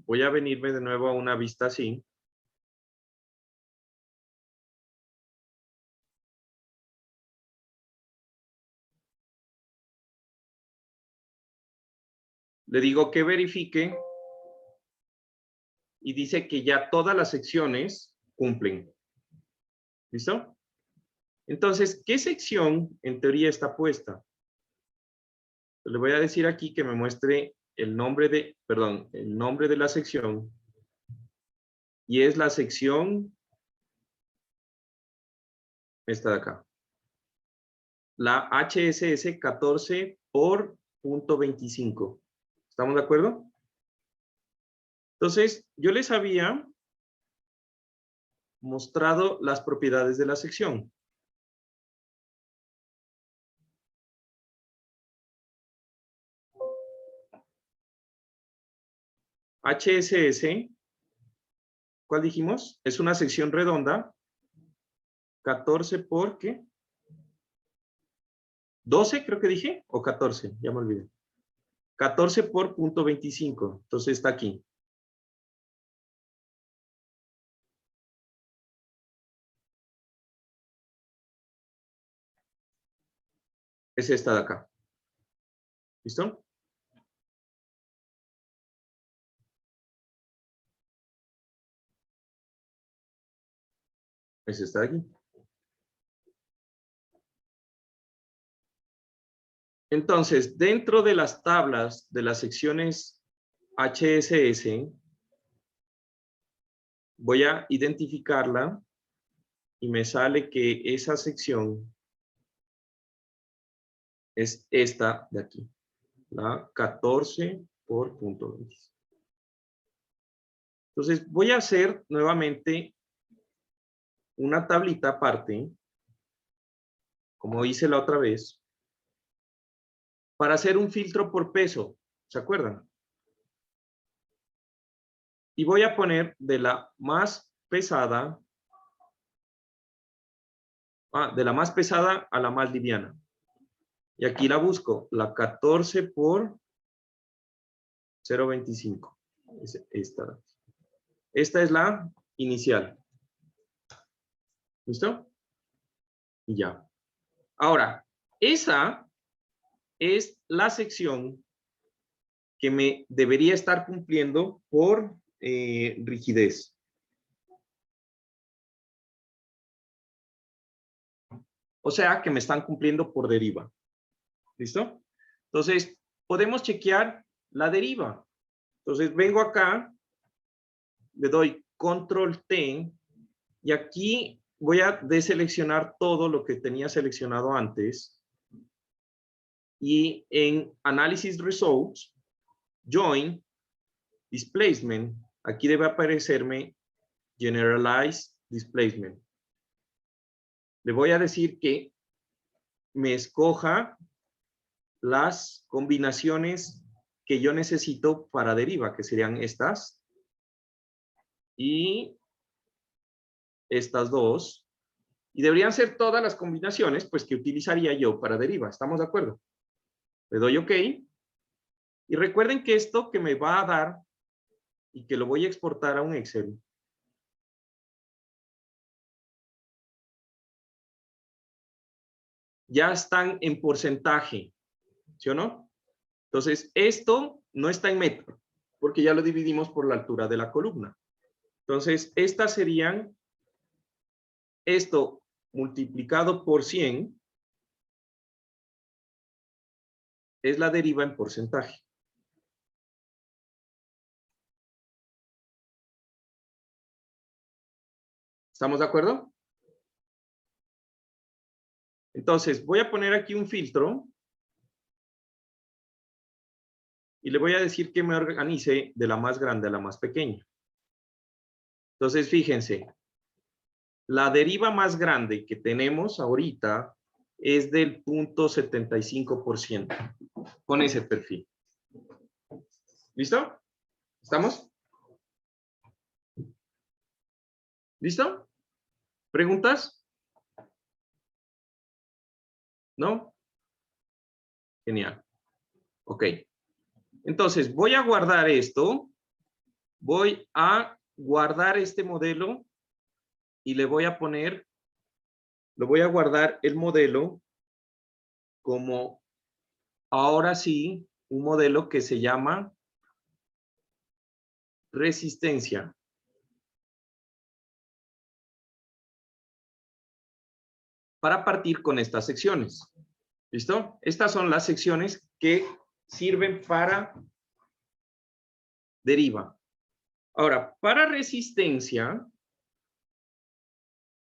Voy a venirme de nuevo a una vista así. Le digo que verifique y dice que ya todas las secciones cumplen. ¿Listo? Entonces, ¿qué sección en teoría está puesta? Le voy a decir aquí que me muestre el nombre de la sección. Y es la sección esta de acá. La HSS 14 por .25. ¿Estamos de acuerdo? Entonces, yo les había mostrado las propiedades de la sección. HSS, ¿cuál dijimos? Es una sección redonda. 14 por, ¿qué? 12 creo que dije, o 14, ya me olvidé. 14 por .25, entonces está aquí. Es esta de acá. ¿Listo? Es esta de aquí. Entonces, dentro de las tablas de las secciones HSS, voy a identificarla y me sale que esa sección es esta de aquí, la 14 por .20. Entonces, voy a hacer nuevamente una tablita aparte, como hice la otra vez, para hacer un filtro por peso, ¿se acuerdan? Y voy a poner de la más pesada, de la más pesada a la más liviana. Y aquí la busco, la 14 por 0.25. Esta. Esta es la inicial. ¿Listo? Y ya. Ahora, esa es la sección que me debería estar cumpliendo por rigidez. O sea, que me están cumpliendo por deriva. ¿Listo? Entonces, podemos chequear la deriva. Entonces, vengo acá, le doy Control T, y aquí voy a deseleccionar todo lo que tenía seleccionado antes. Y en Analysis Results, Join, Displacement, aquí debe aparecerme Generalized Displacement. Le voy a decir que me escoja las combinaciones que yo necesito para deriva, que serían estas y estas dos. Y deberían ser todas las combinaciones pues, que utilizaría yo para deriva. ¿Estamos de acuerdo? Le doy OK. Y recuerden que esto que me va a dar y que lo voy a exportar a un Excel, ya están en porcentaje, ¿sí o no? Entonces, esto no está en metro, porque ya lo dividimos por la altura de la columna. Entonces, estas serían esto multiplicado por 100 es la deriva en porcentaje. ¿Estamos de acuerdo? Entonces, voy a poner aquí un filtro y le voy a decir que me organice de la más grande a la más pequeña. Entonces, fíjense, la deriva más grande que tenemos ahorita es del 0.75% con ese perfil. ¿Listo? ¿Estamos? ¿Listo? ¿Preguntas? ¿No? Genial. Ok. Entonces, voy a guardar esto. Voy a guardar este modelo y le voy a poner, lo voy a guardar el modelo como, ahora sí, un modelo que se llama resistencia. Para partir con estas secciones. ¿Listo? Estas son las secciones que sirven para deriva. Ahora, para resistencia,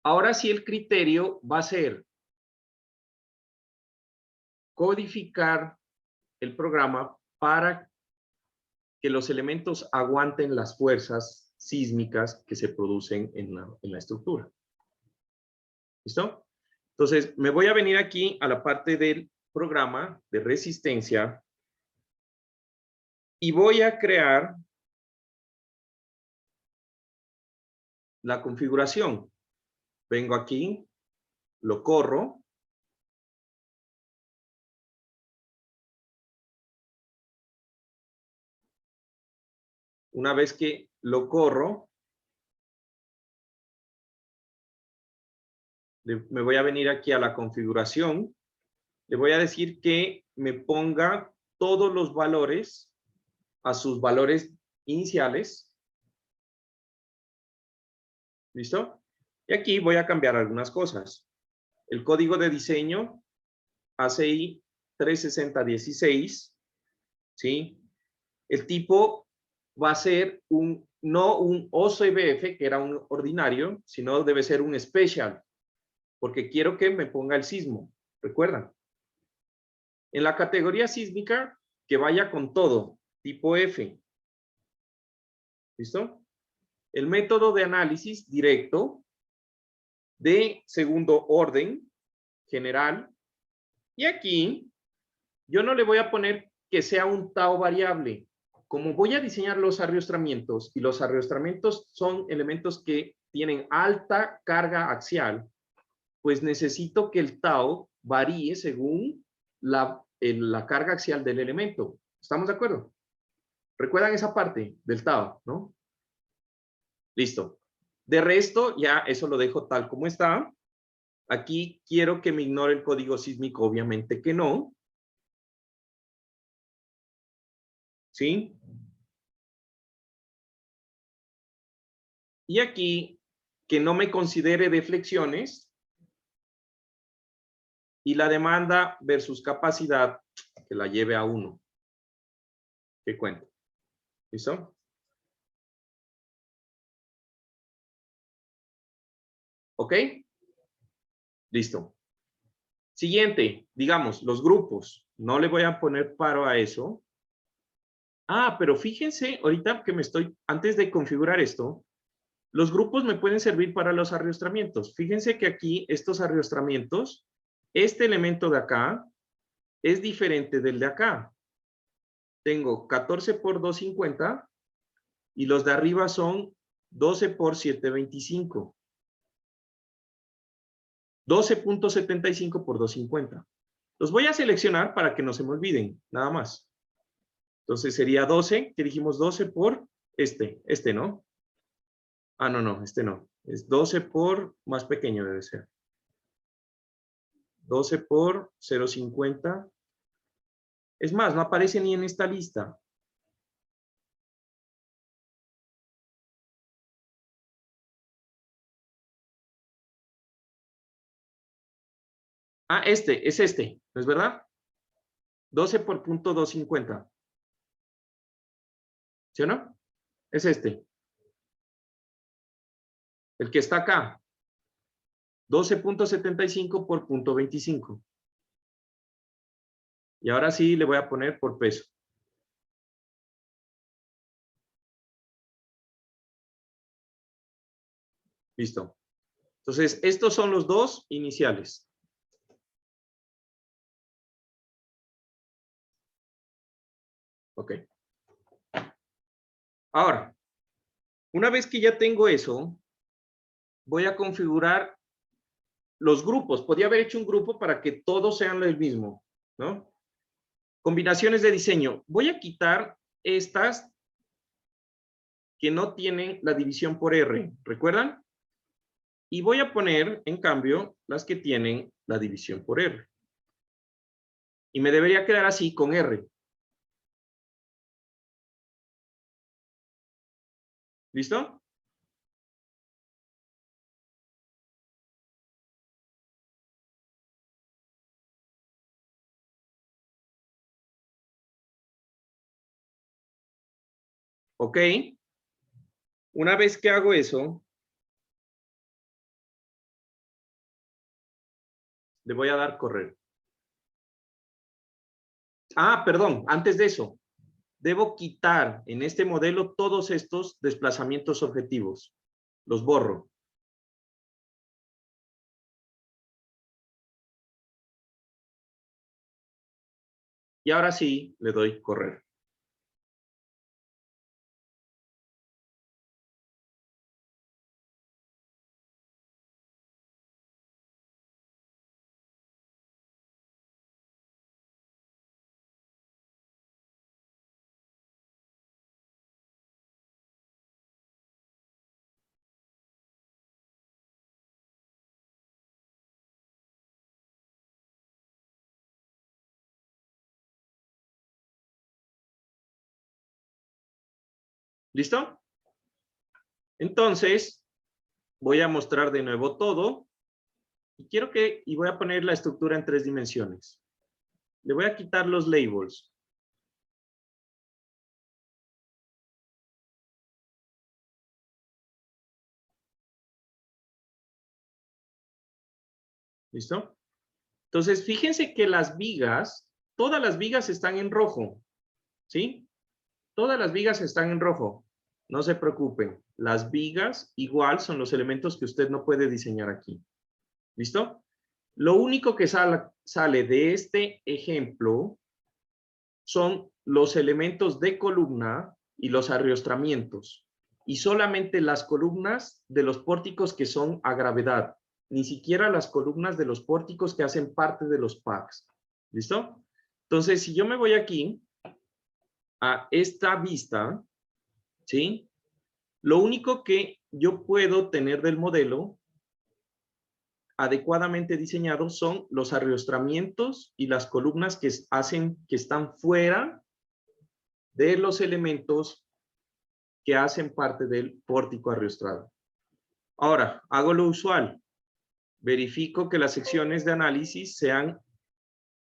ahora sí el criterio va a ser codificar el programa para que los elementos aguanten las fuerzas sísmicas que se producen en la estructura. ¿Listo? Entonces, me voy a venir aquí a la parte del programa de resistencia y voy a crear la configuración. Vengo aquí, lo corro. Una vez que lo corro, me voy a venir aquí a la configuración. Le voy a decir que me ponga todos los valores a sus valores iniciales. ¿Listo? Y aquí voy a cambiar algunas cosas. El código de diseño ACI 36016, ¿sí? El tipo va a ser no un OCBF, que era un ordinario, sino debe ser un special, porque quiero que me ponga el sismo. ¿Recuerdan? En la categoría sísmica, que vaya con todo, tipo F. ¿Listo? El método de análisis directo de segundo orden general. Y aquí yo no le voy a poner que sea un tau variable. Como voy a diseñar los arrastramientos, y los arrastramientos son elementos que tienen alta carga axial, pues necesito que el tau varíe según la carga axial del elemento. ¿Estamos de acuerdo? ¿Recuerdan esa parte del tau, no? Listo. De resto, ya eso lo dejo tal como está. Aquí quiero que me ignore el código sísmico, obviamente que no. ¿Sí? Y aquí, que no me considere deflexiones. Y la demanda versus capacidad, que la lleve a 1. ¿Qué cuento? ¿Listo? ¿Ok? Listo. Siguiente, digamos, los grupos. No le voy a poner paro a eso. Ah, pero fíjense, ahorita que antes de configurar esto, los grupos me pueden servir para los arrastramientos. Fíjense que aquí estos arrastramientos, este elemento de acá es diferente del de acá. Tengo 14 por 250 y los de arriba son 12 por 725. 12.75 por 250. Los voy a seleccionar para que no se me olviden, nada más. Entonces sería 12, que dijimos 12 por este, ¿no? Ah, no, este no. Es 12 por, más pequeño debe ser. 12 por 0.50. Es más, no aparece ni en esta lista. Ah, es este, ¿no es verdad? 12 por punto 250. ¿Sí o no? Es este. El que está acá. 12.75 por punto 25. Y ahora sí le voy a poner por peso. Listo. Entonces, estos son los dos iniciales. Ok. Ahora, una vez que ya tengo eso, voy a configurar los grupos. Podría haber hecho un grupo para que todos sean el mismo, ¿no? Combinaciones de diseño. Voy a quitar estas que no tienen la división por R. ¿Recuerdan? Y voy a poner, en cambio, las que tienen la división por R. Y me debería quedar así con R. ¿Listo? Ok. Una vez que hago eso, le voy a dar correr. Ah, perdón, antes de eso, debo quitar en este modelo todos estos desplazamientos objetivos. Los borro. Y ahora sí, le doy correr. ¿Listo? Entonces, voy a mostrar de nuevo todo. Y voy a poner la estructura en 3 dimensiones. Le voy a quitar los labels. ¿Listo? Entonces, fíjense que las vigas, todas las vigas están en rojo. ¿Sí? Todas las vigas están en rojo. No se preocupen. Las vigas igual son los elementos que usted no puede diseñar aquí. ¿Listo? Lo único que sale de este ejemplo son los elementos de columna y los arriostramientos. Y solamente las columnas de los pórticos que son a gravedad. Ni siquiera las columnas de los pórticos que hacen parte de los packs. ¿Listo? Entonces, si yo me voy aquí a esta vista, ¿sí? Lo único que yo puedo tener del modelo adecuadamente diseñado son los arriostramientos y las columnas que están fuera de los elementos que hacen parte del pórtico arriostrado. Ahora, hago lo usual. Verifico que las secciones de análisis sean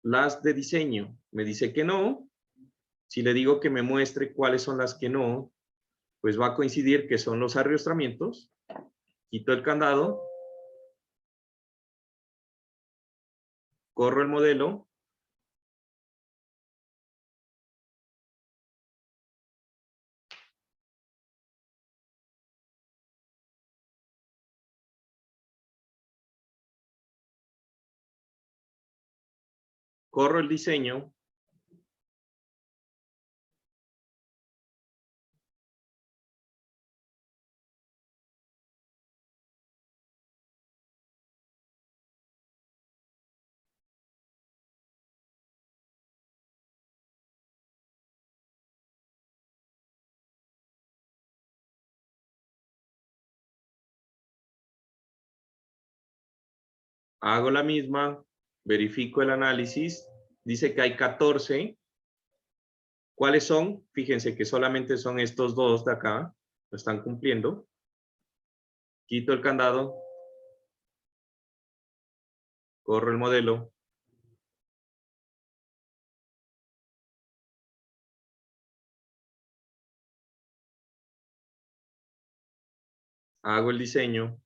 las de diseño. Me dice que no. Si le digo que me muestre cuáles son las que no, pues va a coincidir que son los arriostramientos. Quito el candado. Corro el modelo. Corro el diseño. Hago la misma. Verifico el análisis. Dice que hay 14. ¿Cuáles son? Fíjense que solamente son estos dos de acá. Lo están cumpliendo. Quito el candado. Corro el modelo. Hago el diseño.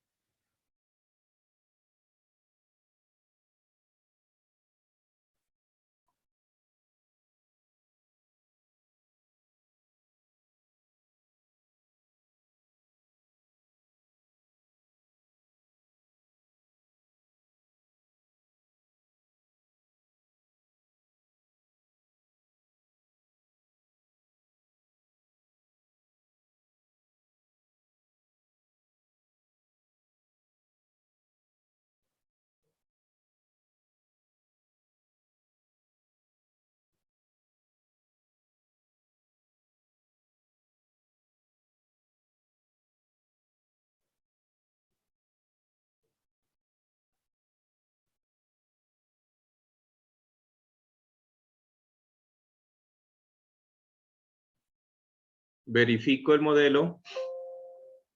Verifico el modelo.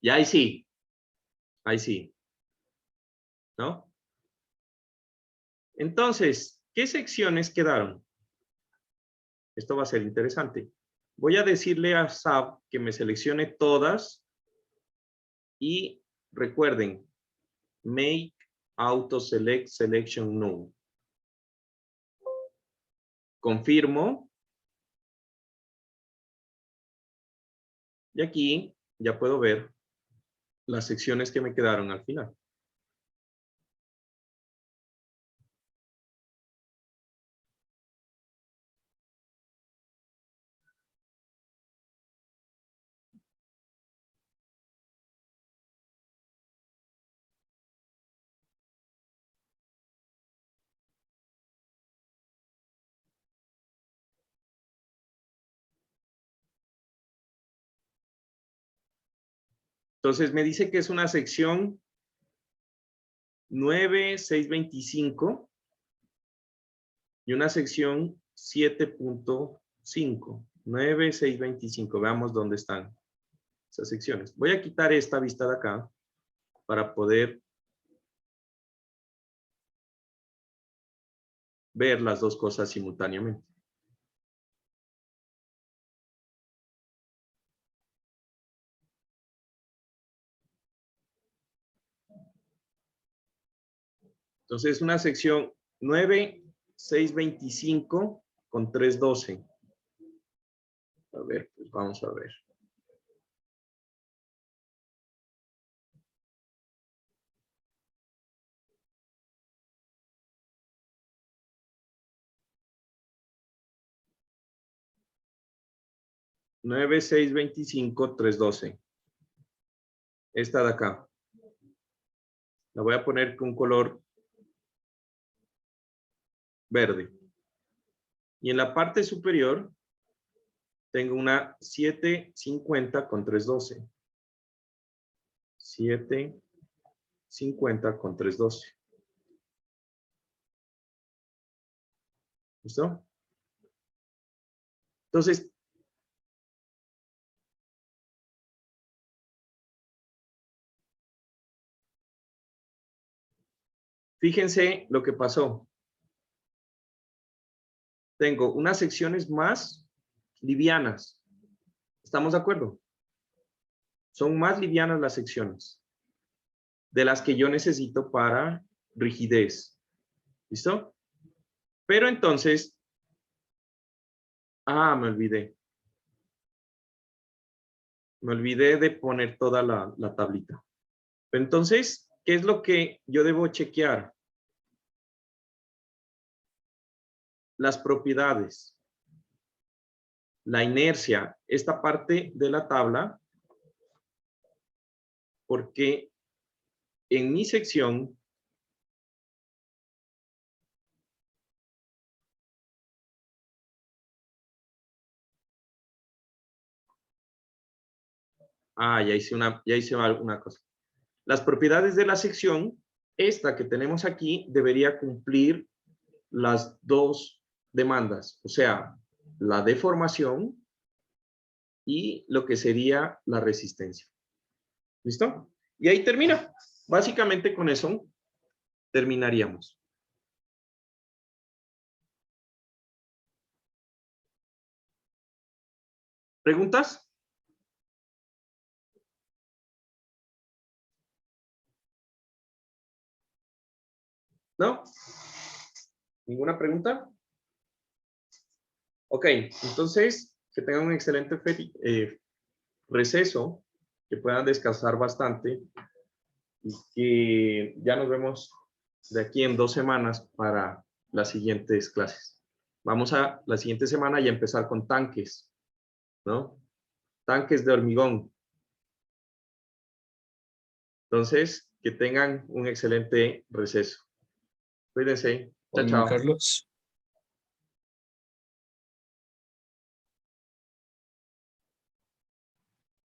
Y ahí sí. Ahí sí. ¿No? Entonces, ¿qué secciones quedaron? Esto va a ser interesante. Voy a decirle a SAP que me seleccione todas y recuerden, make auto select selection null. Confirmo. Y aquí ya puedo ver las secciones que me quedaron al final. Entonces me dice que es una sección 9625 y una sección 7.5. 9625. Veamos dónde están esas secciones. Voy a quitar esta vista de acá para poder ver las dos cosas simultáneamente. Entonces, una sección 9625 con 312. A ver, pues vamos a ver. Nueve, 6, 25, 3, 12. Esta de acá. La voy a poner con color verde. Y en la parte superior tengo una 750 con 312. 750 con 312. ¿Listo? Entonces, fíjense lo que pasó. Tengo unas secciones más livianas. ¿Estamos de acuerdo? Son más livianas las secciones de las que yo necesito para rigidez. ¿Listo? Pero entonces, me olvidé. Me olvidé de poner toda la tablita. Entonces, ¿qué es lo que yo debo chequear? Las propiedades, la inercia, esta parte de la tabla, porque en mi sección ya hice una cosa. Las propiedades de la sección, esta que tenemos aquí, debería cumplir las dos demandas, o sea, la deformación y lo que sería la resistencia. ¿Listo? Y ahí termina. Básicamente con eso terminaríamos. ¿Preguntas? ¿No? ¿Ninguna pregunta? Ok, entonces que tengan un excelente receso, que puedan descansar bastante y que ya nos vemos de aquí en 2 semanas para las siguientes clases. Vamos a la siguiente semana y a empezar con tanques, ¿no? Tanques de hormigón. Entonces, que tengan un excelente receso. Cuídense. Chao, Juan chao. Carlos.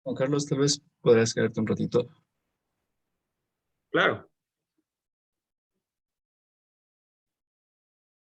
Juan Carlos, tal vez podrás quedarte un ratito. Claro.